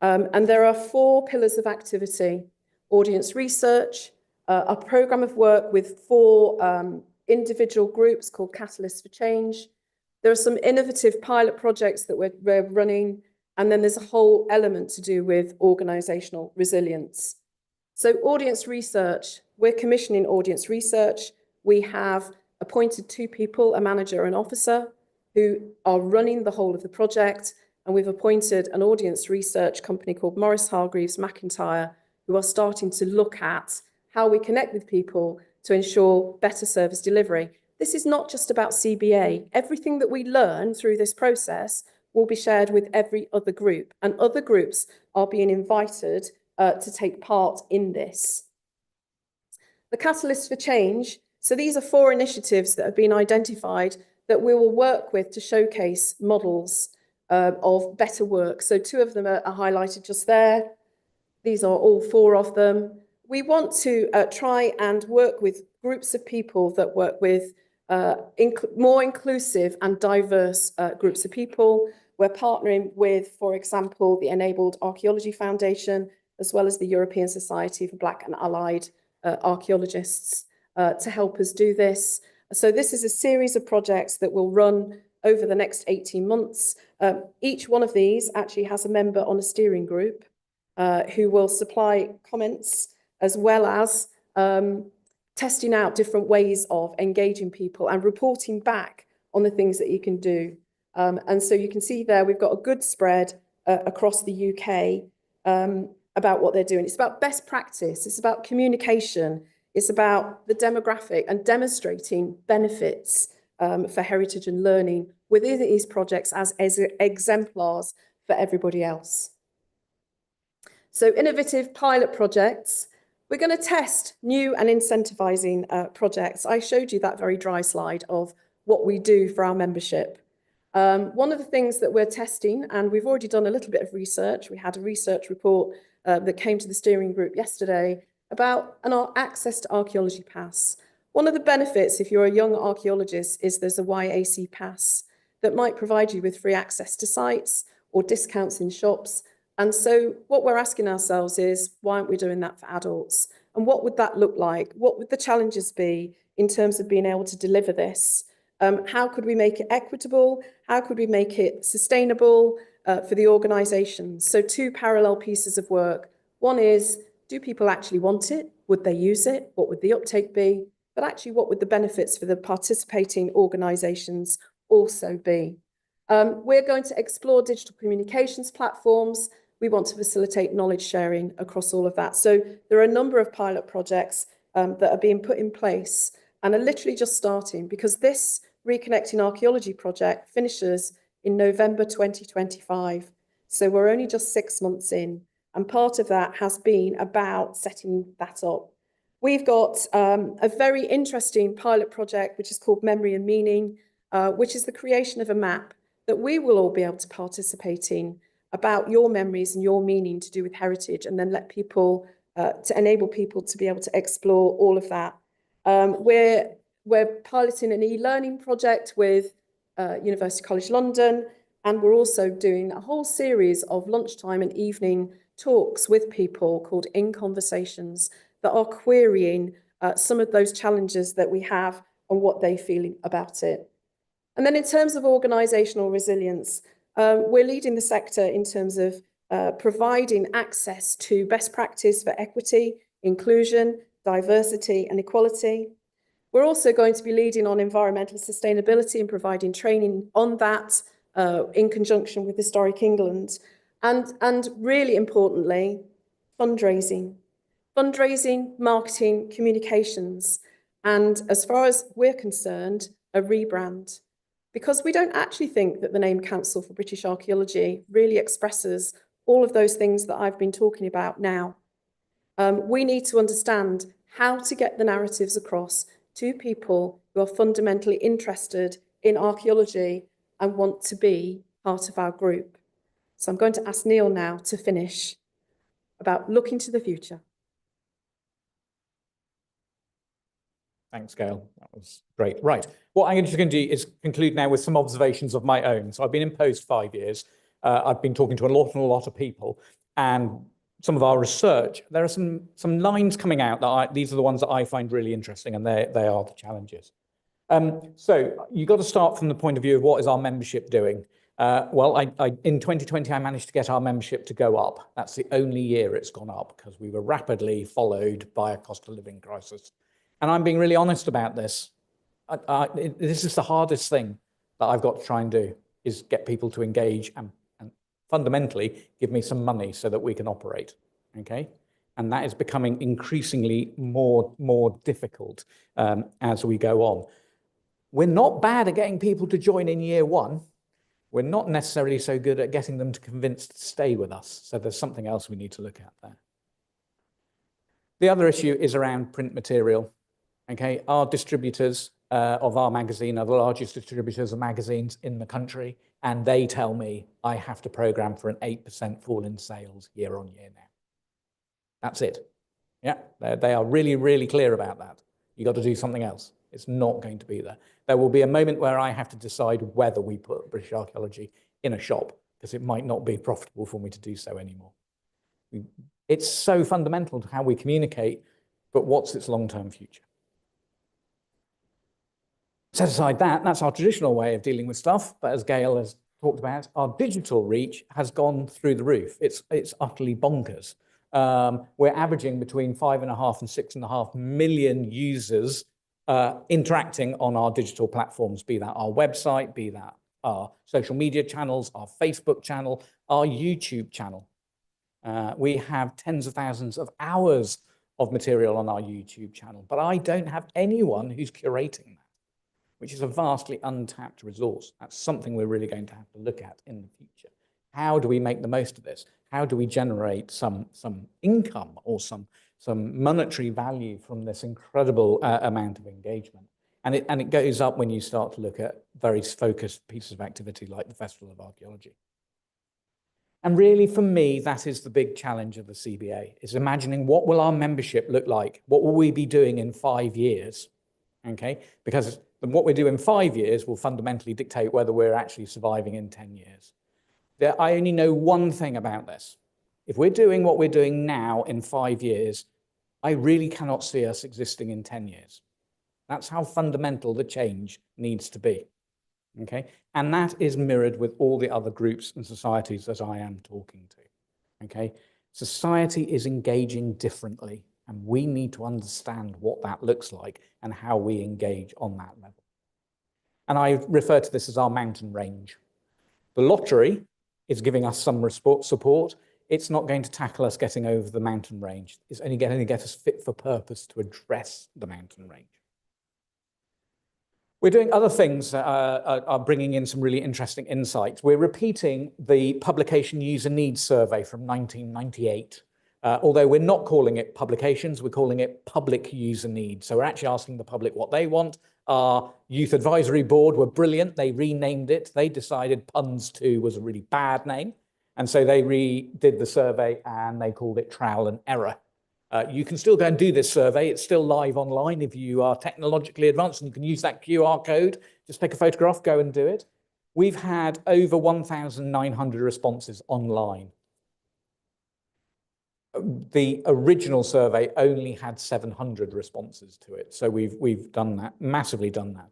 And there are 4 pillars of activity: audience research, a programme of work with 4 individual groups called Catalysts for Change. There are some innovative pilot projects that we're running, and then there's a whole element to do with organisational resilience. So audience research, we're commissioning audience research. We have appointed 2 people, a manager and officer, who are running the whole of the project, and we've appointed an audience research company called Morris Hargreaves McIntyre, who are starting to look at how we connect with people to ensure better service delivery. This is not just about CBA. Everything that we learn through this process will be shared with every other group, and other groups are being invited to take part in this. The Catalyst for Change, so these are 4 initiatives that have been identified that we will work with to showcase models of better work. So 2 of them are highlighted just there. These are all 4 of them. We want to try and work with groups of people that work with more inclusive and diverse groups of people. We're partnering with, for example, the Enabled Archaeology Foundation, as well as the European Society for Black and Allied Archaeologists to help us do this. So this is a series of projects that will run over the next 18 months. Each one of these actually has a member on a steering group who will supply comments, as well as testing out different ways of engaging people and reporting back on the things that you can do. And so you can see there, we've got a good spread across the UK about what they're doing. It's about best practice. It's about communication. It's about the demographic and demonstrating benefits for heritage and learning within these projects as exemplars for everybody else. So innovative pilot projects. We're going to test new and incentivising projects. I showed you that very dry slide of what we do for our membership. One of the things that we're testing, and we've already done a little bit of research, we had a research report that came to the steering group yesterday about our access to archaeology pass. One of the benefits, if you're a young archaeologist, is there's a YAC pass that might provide you with free access to sites or discounts in shops. And so what we're asking ourselves is, why aren't we doing that for adults? And what would that look like? What would the challenges be in terms of being able to deliver this? How could we make it equitable? How could we make it sustainable for the organisations? So 2 parallel pieces of work. One is, do people actually want it? Would they use it? What would the uptake be? But actually, what would the benefits for the participating organisations also be? We're going to explore digital communications platforms. We want to facilitate knowledge sharing across all of that. So there are a number of pilot projects that are being put in place and are literally just starting, because this Reconnecting Archaeology project finishes in November 2025. So we're only just 6 months in, and part of that has been about setting that up. We've got a very interesting pilot project, which is called Memory and Meaning, which is the creation of a map that we will all be able to participate in about your memories and your meaning to do with heritage, and then let people, to enable people to be able to explore all of that. We're piloting an e-learning project with University College London, and we're also doing a whole series of lunchtime and evening talks with people called In Conversations that are querying some of those challenges that we have and what they're feeling about it. And then in terms of organisational resilience, we're leading the sector in terms of providing access to best practice for equity, inclusion, diversity and equality. We're also going to be leading on environmental sustainability and providing training on that in conjunction with Historic England. And really importantly, fundraising. fundraising, marketing, communications, and as far as we're concerned, a rebrand. Because we don't actually think that the name Council for British Archaeology really expresses all of those things that I've been talking about now. We need to understand how to get the narratives across to people who are fundamentally interested in archaeology and want to be part of our group. So I'm going to ask Neil now to finish about looking to the future. Thanks, Gail. That was great. Right. What I'm just going to do is conclude now with some observations of my own. So I've been in post 5 years. I've been talking to a lot of people, and some of our research, there are some lines coming out that these are the ones that I find really interesting, and they are the challenges. So you've got to start from the point of view of what is our membership doing. Well, in 2020, I managed to get our membership to go up. That's the only year it's gone up, because we were rapidly followed by a cost of living crisis. And I'm being really honest about this. This is the hardest thing that I've got to try and do, is get people to engage and fundamentally give me some money so that we can operate, okay? And that is becoming increasingly more difficult as we go on. We're not bad at getting people to join in year one. We're not necessarily so good at getting them to convince to stay with us. So there's something else we need to look at there. The other issue is around print material. Okay, our distributors of our magazine are the largest distributors of magazines in the country, and they tell me I have to program for an 8% fall in sales year on year now. That's it. Yeah, they are really clear about that. You've got to do something else. It's not going to be there. There will be a moment where I have to decide whether we put British Archaeology in a shop, because it might not be profitable for me to do so anymore. It's so fundamental to how we communicate, but what's its long-term future? Set aside that, that's our traditional way of dealing with stuff, but as Gail has talked about, our digital reach has gone through the roof. It's utterly bonkers. We're averaging between 5.5 and 6.5 million users interacting on our digital platforms, be that our website, be that our social media channels, our Facebook channel, our YouTube channel. We have tens of thousands of hours of material on our YouTube channel, but I don't have anyone who's curating that, which is a vastly untapped resource. That's something we're really going to have to look at in the future. How do we make the most of this? How do we generate some income or some monetary value from this incredible amount of engagement? And it goes up when you start to look at very focused pieces of activity like the Festival of Archaeology. And really, for me, that is the big challenge of the CBA, is imagining what will our membership look like? What will we be doing in 5 years? Okay, because what we do in 5 years will fundamentally dictate whether we're actually surviving in 10 years. I only know one thing about this. If we're doing what we're doing now in 5 years, I really cannot see us existing in 10 years. That's how fundamental the change needs to be. Okay, and that is mirrored with all the other groups and societies that I am talking to. Okay, society is engaging differently, and we need to understand what that looks like and how we engage on that level. And I refer to this as our mountain range. The lottery is giving us some support. It's not going to tackle us getting over the mountain range. It's only going to get us fit for purpose to address the mountain range. We're doing other things that are bringing in some really interesting insights. We're repeating the publication user needs survey from 1998. Although we're not calling it publications, we're calling it public user needs. So we're actually asking the public what they want. Our youth advisory board were brilliant. They renamed it. They decided Puns 2 was a really bad name. And so they redid the survey and they called it Trial and Error. You can still go and do this survey. It's still live online if you are technologically advanced, and you can use that QR code. Just take a photograph, go and do it. We've had over 1,900 responses online. The original survey only had 700 responses to it. So we've done that, massively done that.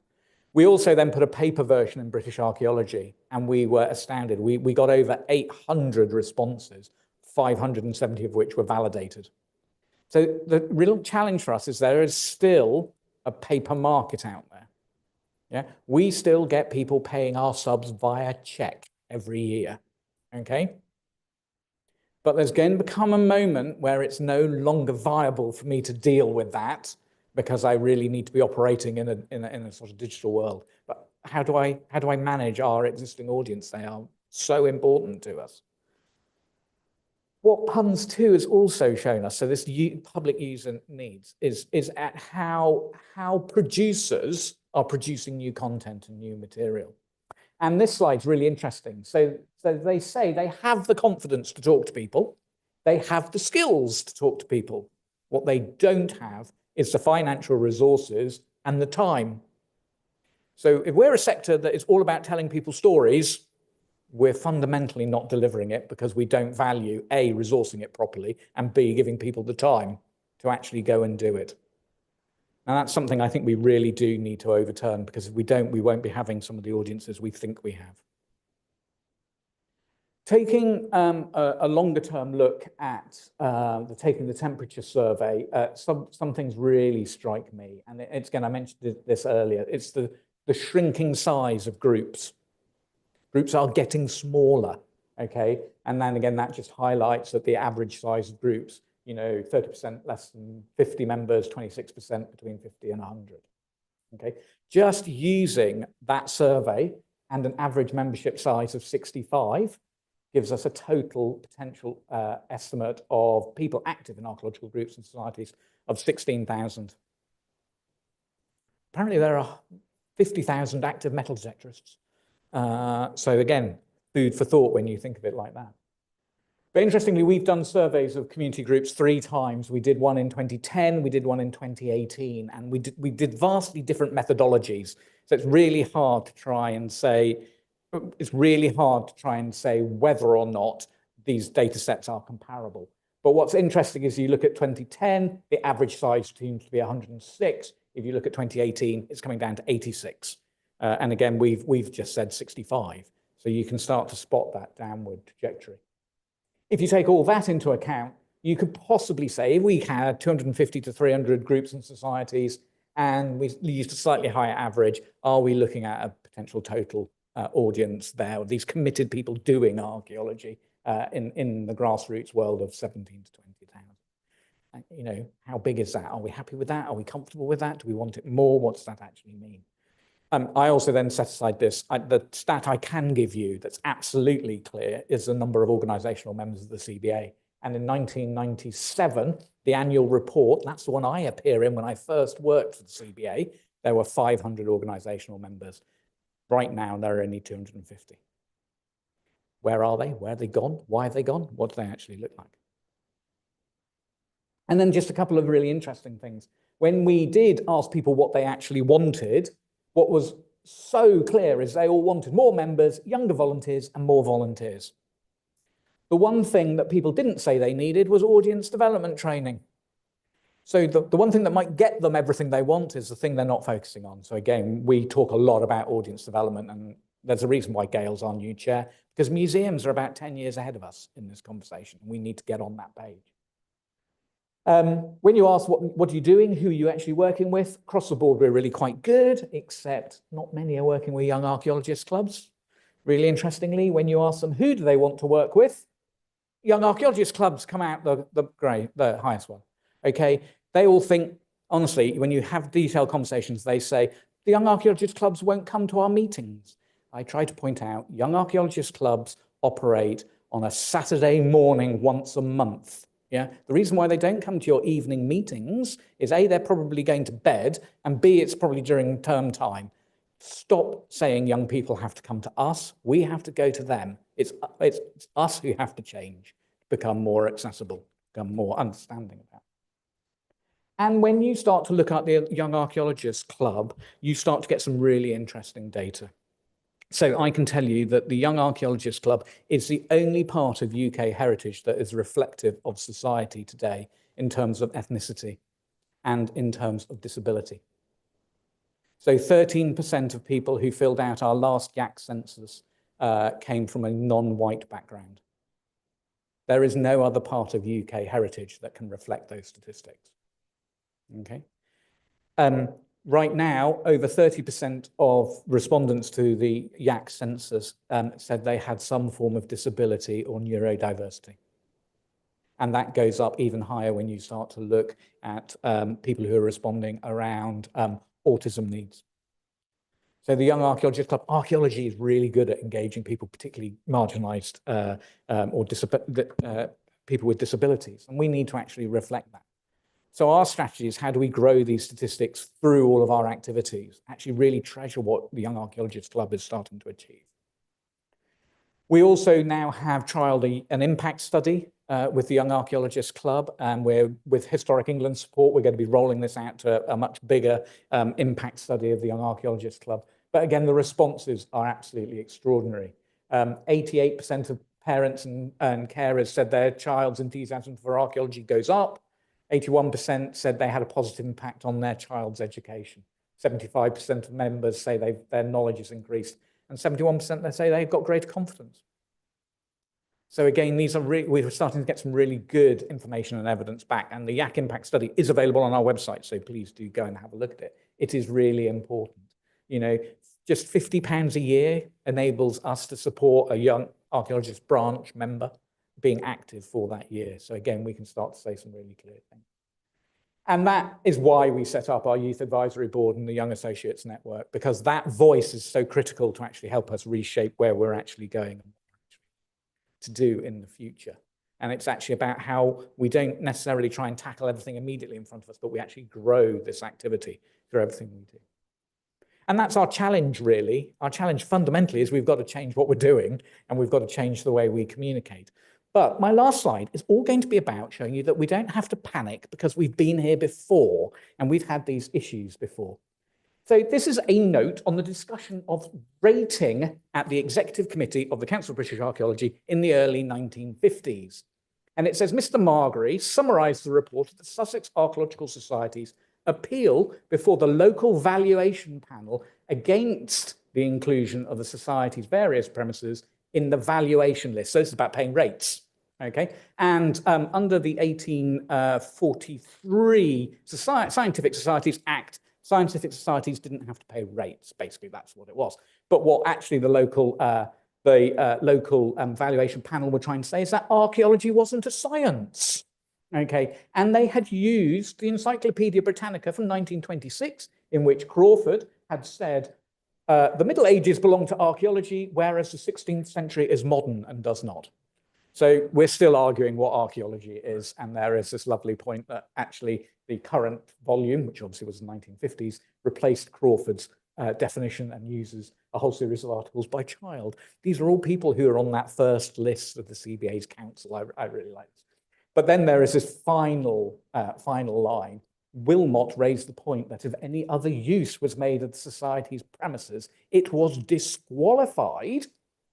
We also then put a paper version in British Archaeology, and we were astounded. We got over 800 responses, 570 of which were validated. So the real challenge for us is there is still a paper market out there. Yeah, we still get people paying our subs via check every year. Okay. But there's going to become a moment where it's no longer viable for me to deal with that because I really need to be operating in a sort of digital world. But how do I manage our existing audience? They are so important to us. What PUNS 2 has also shown us, so this public user needs, is at how producers are producing new content and new material. And this slide's really interesting. So they say they have the confidence to talk to people. They have the skills to talk to people. What they don't have is the financial resources and the time. So if we're a sector that is all about telling people stories, we're fundamentally not delivering it because we don't value A, resourcing it properly, and B, giving people the time to actually go and do it. Now, that's something I think we really do need to overturn, because if we don't, we won't be having some of the audiences we think we have. Taking a longer term look at taking the temperature survey, some things really strike me. And it's, again, I mentioned this earlier, it's the shrinking size of groups. Groups are getting smaller, okay? And then again, that just highlights that the average size of groups, 30% less than 50 members, 26% between 50 and 100, okay? Just using that survey and an average membership size of 65 gives us a total potential estimate of people active in archaeological groups and societies of 16,000. Apparently there are 50,000 active metal detectorists. So again, food for thought when you think of it like that. But interestingly, we've done surveys of community groups 3 times. We did one in 2010, we did one in 2018, and we did vastly different methodologies. So it's really hard to try and say, whether or not these data sets are comparable. But what's interesting is you look at 2010, the average size seems to be 106. If you look at 2018, it's coming down to 86. And again, we've just said 65. So you can start to spot that downward trajectory. If you take all that into account, you could possibly say if we had 250 to 300 groups and societies and we used a slightly higher average, are we looking at a potential total audience there, these committed people doing archaeology in the grassroots world of 17 to 20,000? How big is that? Are we happy with that? Are we comfortable with that? Do we want it more? What does that actually mean? I also then set aside this. The stat I can give you that's absolutely clear is the number of organisational members of the CBA. And in 1997, the annual report, that's the one I appear in when I first worked for the CBA, there were 500 organisational members. Right now, there are only 250. Where are they? Where have they gone? Why have they gone? What do they actually look like? And then just a couple of really interesting things. When we did ask people what they actually wanted, what was so clear is they all wanted more members, younger volunteers, and more volunteers. The one thing that people didn't say they needed was audience development training. So the one thing that might get them everything they want is the thing they're not focusing on. So again, we talk a lot about audience development, and there's a reason why Gail's our new chair, because museums are about 10 years ahead of us in this conversation. We need to get on that page. When you ask what are you doing, who are you actually working with, across the board we're really quite good, except not many are working with young archaeologist clubs. Really interestingly, when you ask them who do they want to work with, young archaeologist clubs come out the highest one. Okay, they all think, honestly, when you have detailed conversations, they say the young archaeologist clubs won't come to our meetings. I try to point out young archaeologist clubs operate on a Saturday morning once a month. Yeah, the reason why they don't come to your evening meetings is A, they're probably going to bed, and B, it's probably during term time. Stop saying young people have to come to us. We have to go to them. It's us who have to change, become more accessible, become more understanding of that. And when you start to look at the Young Archaeologists Club, you start to get some really interesting data. So I can tell you that the Young Archaeologists Club is the only part of UK heritage that is reflective of society today in terms of ethnicity and in terms of disability. So 13% of people who filled out our last YAC census came from a non-white background. There is no other part of UK heritage that can reflect those statistics. Okay. Right now, over 30% of respondents to the YAC census said they had some form of disability or neurodiversity. And that goes up even higher when you start to look at people who are responding around autism needs. So the Young Archaeologists Club, archaeology is really good at engaging people, particularly marginalised or people with disabilities. And we need to actually reflect that. So our strategy is how do we grow these statistics through all of our activities, actually really treasure what the Young Archaeologists Club is starting to achieve. We also now have trialled an impact study with the Young Archaeologists Club, and with Historic England support, we're going to be rolling this out to a much bigger impact study of the Young Archaeologists Club. But again, the responses are absolutely extraordinary. 88% of parents and carers said their child's enthusiasm for archaeology goes up. 81% said they had a positive impact on their child's education. 75% of members say their knowledge has increased, and 71% they say they've got greater confidence. So again, we're starting to get some really good information and evidence back, and the YAC impact study is available on our website, so please do go and have a look at it. It is really important. You know, just £50 a year enables us to support a Young Archaeologist branch member being active for that year. So again, we can start to say some really clear things. And that is why we set up our Youth Advisory Board and the Young Associates Network, because that voice is so critical to actually help us reshape where we're actually going and to do in the future. And it's actually about how we don't necessarily try and tackle everything immediately in front of us, but we actually grow this activity through everything we do. And that's our challenge, really. Our challenge fundamentally is we've got to change what we're doing, and we've got to change the way we communicate. But my last slide is all going to be about showing you that we don't have to panic because we've been here before and we've had these issues before. So this is a note on the discussion of rating at the Executive Committee of the Council of British Archaeology in the early 1950s. And it says, Mr. Margery summarised the report of the Sussex Archaeological Societies' appeal before the local valuation panel against the inclusion of the Society's various premises in the valuation list. So this is about paying rates. Okay, and under the 1843 Scientific Societies Act, scientific societies didn't have to pay rates. Basically, that's what it was. But what actually the local valuation panel were trying to say is that archaeology wasn't a science. Okay, and they had used the Encyclopedia Britannica from 1926, in which Crawford had said the Middle Ages belong to archaeology, whereas the 16th century is modern and does not. So we're still arguing what archaeology is, and there is this lovely point that actually the current volume, which obviously was the 1950s, replaced Crawford's definition and uses a whole series of articles by Child. These are all people who are on that first list of the CBA's council. I really like this. But then there is this final line. Wilmot raised the point that if any other use was made of the Society's premises, it was disqualified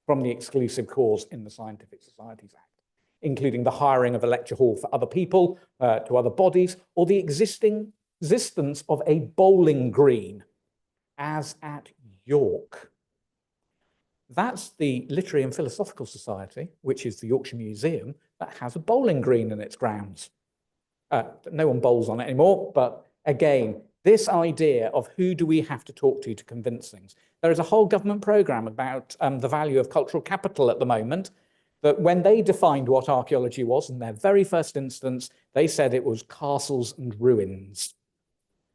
from the exclusive clause in the Scientific Societies Act, including the hiring of a lecture hall for other people, to other bodies, or the existence of a bowling green, as at York. That's the Literary and Philosophical Society, which is the Yorkshire Museum, that has a bowling green in its grounds. No one bowls on it anymore, but again, this idea of who do we have to talk to convince things. There is a whole government programme about the value of cultural capital at the moment, that when they defined what archaeology was in their very first instance, they said it was castles and ruins.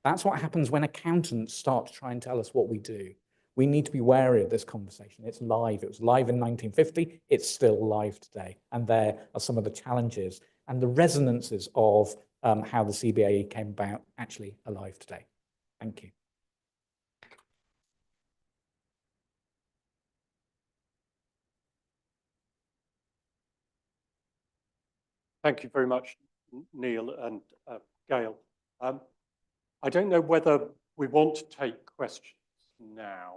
That's what happens when accountants start to try and tell us what we do. We need to be wary of this conversation. It's live. It was live in 1950. It's still live today. And there are some of the challenges and the resonances of how the CBA came about actually alive today. Thank you. Thank you very much, Neil and Gail. I don't know whether we want to take questions now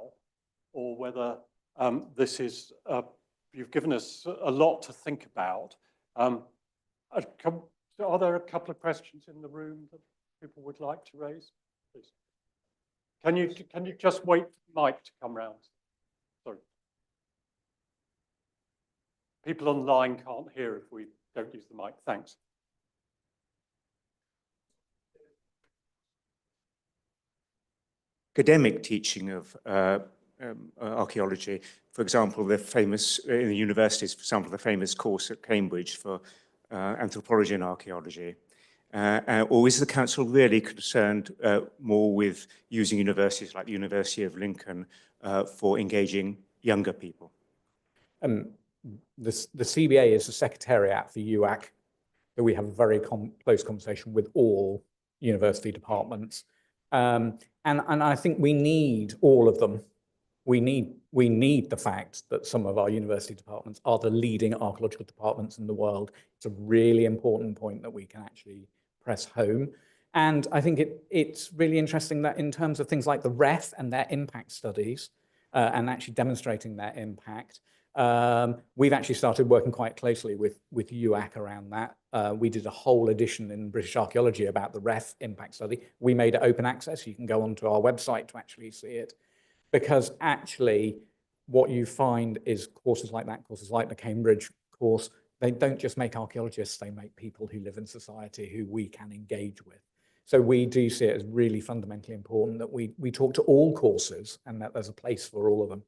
or whether this is, you've given us a lot to think about. Are there a couple of questions in the room that people would like to raise? Please. Can you just wait for Mike to come round? Sorry. People online can't hear if we don't use the mic. Thanks. Academic teaching of archaeology, for example, the famous, in the universities, for example, the famous course at Cambridge for anthropology and archaeology? Or is the council really concerned more with using universities like the University of Lincoln for engaging younger people? The CBA is the secretariat for UAC, so we have a very close conversation with all university departments. And I think we need all of them. We need the fact that some of our university departments are the leading archaeological departments in the world. It's a really important point that we can actually press home. And I think it's really interesting that in terms of things like the REF and their impact studies and actually demonstrating their impact, we've actually started working quite closely with UAC around that. We did a whole edition in British Archaeology about the REF impact study. We made it open access. You can go onto our website to actually see it. Because actually what you find is courses like that, courses like the Cambridge course, they don't just make archaeologists, they make people who live in society who we can engage with. So we do see it as really fundamentally important that we talk to all courses and that there's a place for all of them.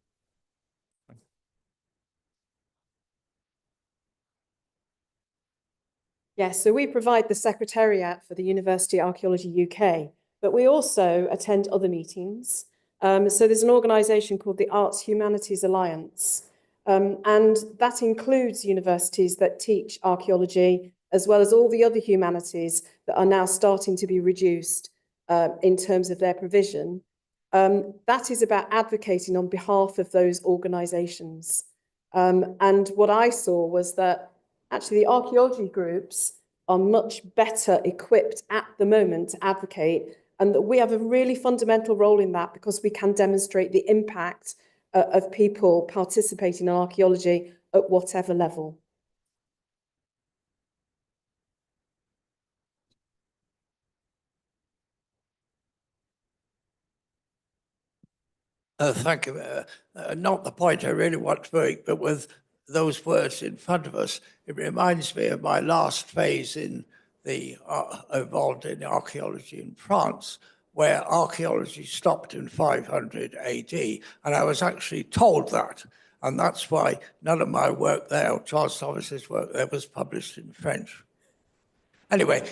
Yes, so we provide the Secretariat for the University Archaeology UK, but we also attend other meetings. So there's an organisation called the Arts Humanities Alliance, and that includes universities that teach archaeology, as well as all the other humanities that are now starting to be reduced in terms of their provision. That is about advocating on behalf of those organisations. And what I saw was that actually the archaeology groups are much better equipped at the moment to advocate, and that we have a really fundamental role in that because we can demonstrate the impact of people participating in archaeology at whatever level. Thank you. Not the point I really want to make, but with those words in front of us, it reminds me of my last phase in the involved in archaeology in France, where archaeology stopped in 500 AD, and I was actually told that, and that's why none of my work there, or Charles Thomas's work there, was published in French. Anyway,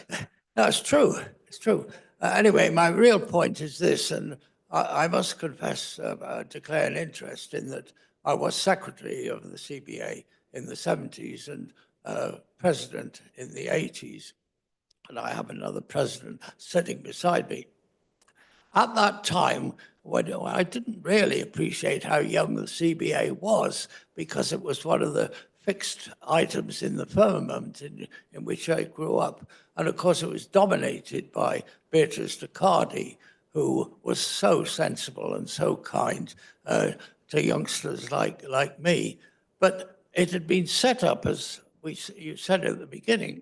that's true. It's true. Anyway, my real point is this, and I must confess, declare an interest in that I was secretary of the CBA in the 70s and president in the 80s, and I have another president sitting beside me. At that time, when I didn't really appreciate how young the CBA was, because it was one of the fixed items in the firmament in which I grew up. And of course, it was dominated by Beatrice de Cardi, who was so sensible and so kind to youngsters like me. But it had been set up, as you said at the beginning,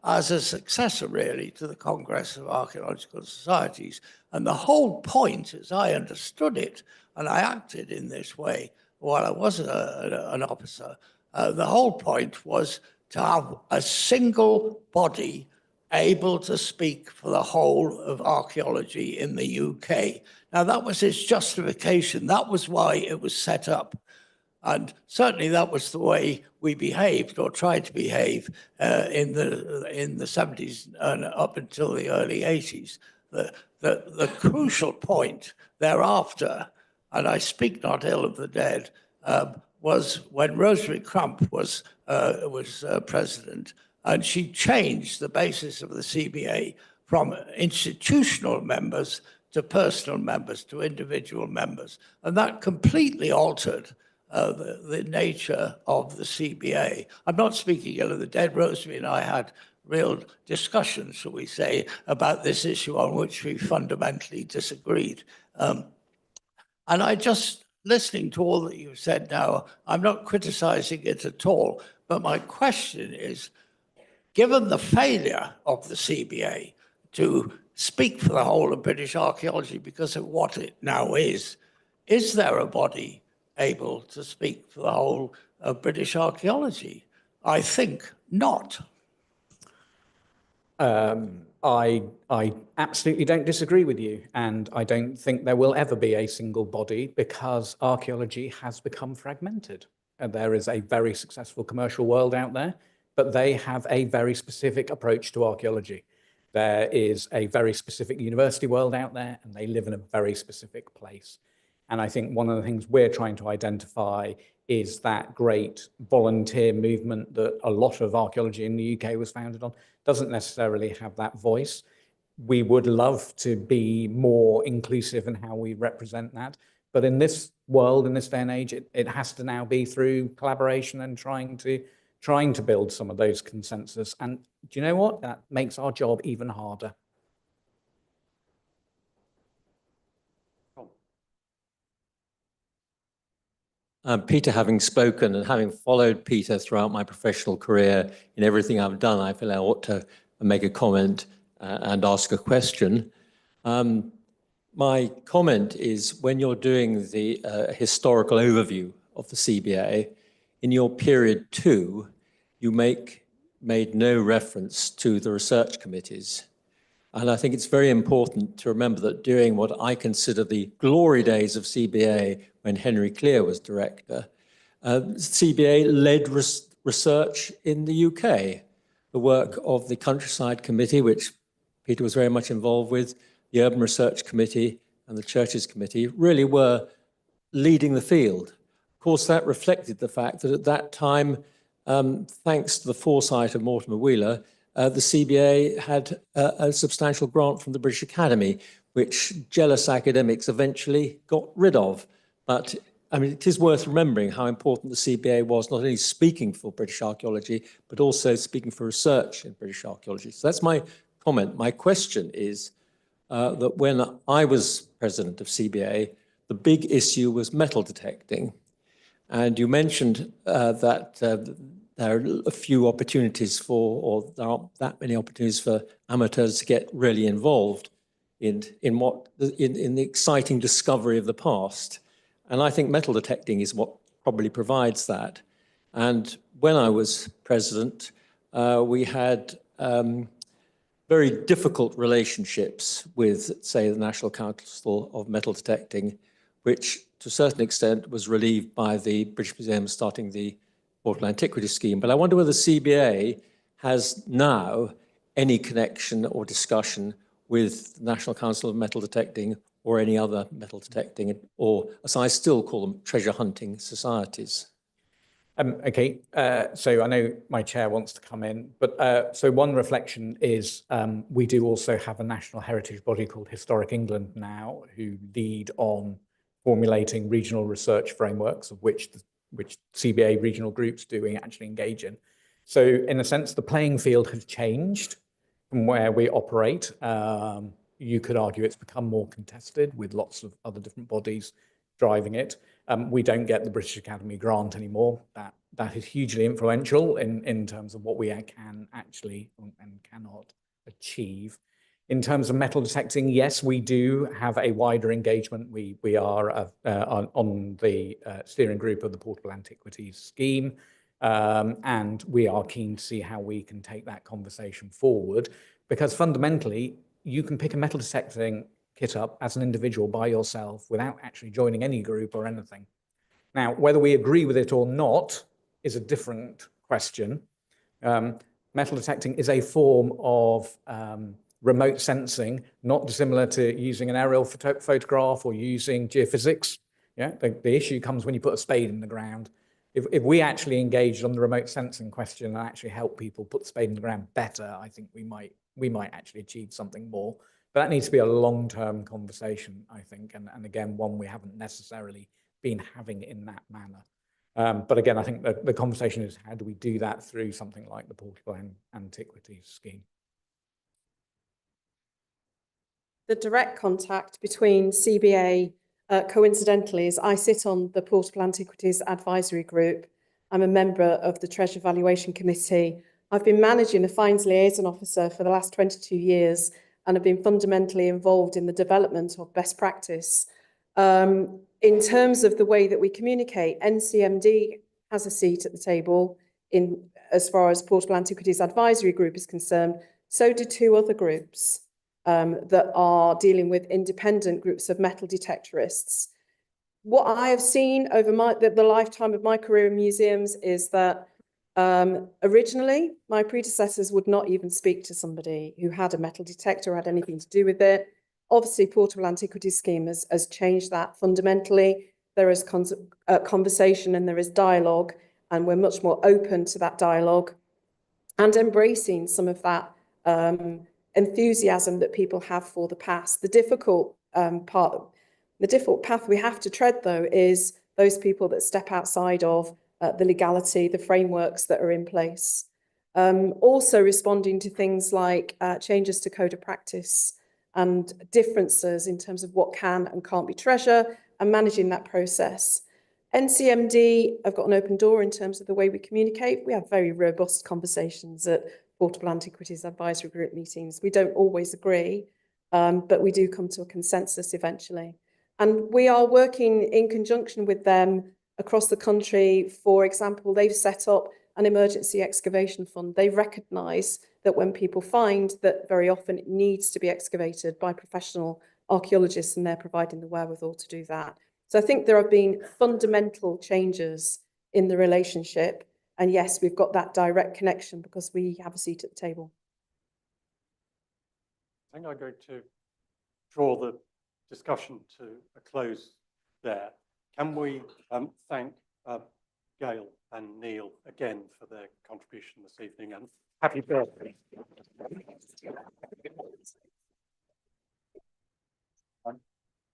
as a successor, really, to the Congress of Archaeological Societies. And the whole point, as I understood it, and I acted in this way while I was an officer, the whole point was to have a single body able to speak for the whole of archaeology in the UK. Now, that was its justification. That was why it was set up. And certainly that was the way we behaved or tried to behave in the 70s and up until the early 80s. The crucial point thereafter, and I speak not ill of the dead, was when Rosemary Crump was president, and she changed the basis of the CBA from institutional members to personal members, to individual members. And that completely altered the nature of the CBA. I'm not speaking ill of the dead. Rosemary and I had real discussions, shall we say, about this issue on which we fundamentally disagreed. And I just, listening to all that you've said now, I'm not criticizing it at all, but my question is, given the failure of the CBA to speak for the whole of British archaeology because of what it now is there a body able to speak for the whole of British archaeology? I think not. I absolutely don't disagree with you, and I don't think there will ever be a single body because archaeology has become fragmented. And there is a very successful commercial world out there but they have a very specific approach to archaeology. There is a very specific university world out there, and they live in a very specific place. And I think one of the things we're trying to identify is that great volunteer movement that a lot of archaeology in the UK was founded on doesn't necessarily have that voice. We would love to be more inclusive in how we represent that. But in this world, in this day and age, it has to now be through collaboration and trying to build some of those consensus. And do you know what? That makes our job even harder. Peter, having spoken and having followed Peter throughout my professional career in everything I've done, I feel I ought to make a comment and ask a question. My comment is, when you're doing the historical overview of the CBA, in your period 2, you made no reference to the research committees. And I think it's very important to remember that during what I consider the glory days of CBA, when Henry Clear was director, CBA led research in the UK. The work of the Countryside Committee, which Peter was very much involved with, the Urban Research Committee and the Churches Committee really were leading the field. Of course, that reflected the fact that at that time, thanks to the foresight of Mortimer Wheeler, the CBA had a substantial grant from the British Academy, which jealous academics eventually got rid of. But I mean, it is worth remembering how important the CBA was, not only speaking for British archaeology, but also speaking for research in British archaeology. So that's my comment. My question is that when I was president of CBA, the big issue was metal detecting. And you mentioned that there are a few opportunities or there aren't that many opportunities for amateurs to get really involved in the exciting discovery of the past. And I think metal detecting is what probably provides that. And when I was president, we had very difficult relationships with, say, the National Council of Metal Detecting, which to a certain extent was relieved by the British Museum starting the Portable Antiquities scheme. But I wonder whether the CBA has now any connection or discussion with the National Council of Metal Detecting or any other metal detecting, or as I still call them, treasure hunting societies. Okay, so I know my chair wants to come in, but so one reflection is we do also have a national heritage body called Historic England now, who lead on formulating regional research frameworks, of which CBA regional groups do actually engage in. So in a sense, the playing field has changed from where we operate. You could argue it's become more contested with lots of other different bodies driving it. We don't get the British Academy grant anymore. That is hugely influential in terms of what we can actually and cannot achieve. In terms of metal detecting, yes, we do have a wider engagement. We are on the steering group of the Portable Antiquities scheme, and we are keen to see how we can take that conversation forward, because fundamentally, you can pick a metal detecting kit up as an individual by yourself without actually joining any group or anything. Now, whether we agree with it or not is a different question. Metal detecting is a form of remote sensing, not dissimilar to using an aerial photograph or using geophysics. Yeah, the issue comes when you put a spade in the ground. If we actually engaged on the remote sensing question and actually help people put the spade in the ground better, I think we might actually achieve something more. But that needs to be a long-term conversation, I think, and again, one we haven't necessarily been having in that manner. But again, I think the conversation is, how do we do that through something like the Portable Antiquities scheme? The direct contact between CBA, coincidentally, is I sit on the Portable Antiquities Advisory Group. I'm a member of the Treasure Valuation Committee. I've been managing a Finds Liaison Officer for the last 22 years and have been fundamentally involved in the development of best practice. In terms of the way that we communicate, NCMD has a seat at the table as far as Portable Antiquities Advisory Group is concerned. So do 2 other groups that are dealing with independent groups of metal detectorists. What I have seen over the lifetime of my career in museums is that Originally, my predecessors would not even speak to somebody who had a metal detector or had anything to do with it. Obviously, Portable Antiquities Scheme has changed that fundamentally. There is conversation and there is dialogue, and we're much more open to that dialogue and embracing some of that enthusiasm that people have for the past. The difficult path we have to tread, though, is those people that step outside of the legality, the frameworks that are in place. Also responding to things like changes to code of practice and differences in terms of what can and can't be treasure, and managing that process. NCMD have got an open door in terms of the way we communicate. We have very robust conversations at Portable Antiquities Advisory Group meetings. We don't always agree, but we do come to a consensus eventually. And we are working in conjunction with them across the country. For example, they've set up an emergency excavation fund. They recognise that when people find that very often it needs to be excavated by professional archaeologists, and they're providing the wherewithal to do that. So I think there have been fundamental changes in the relationship. And yes, we've got that direct connection because we have a seat at the table. I think I'm going to draw the discussion to a close there. Can we thank Gail and Neil again for their contribution this evening, and happy birthday.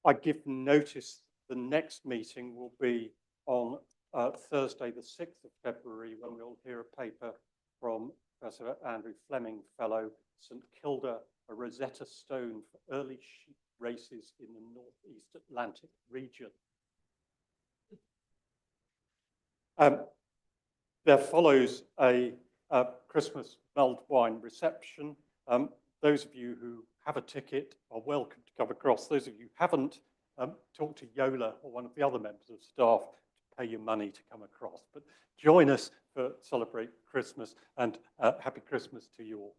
I give notice the next meeting will be on Thursday, the 6th of February, when we'll hear a paper from Professor Andrew Fleming, Fellow, St Kilda, a Rosetta Stone for early sheep races in the Northeast Atlantic region. There follows a Christmas mulled wine reception. Those of you who have a ticket are welcome to come across. Those of you who haven't, talk to Yola or one of the other members of staff to pay your money to come across. But join us for Celebrate Christmas, and happy Christmas to you all.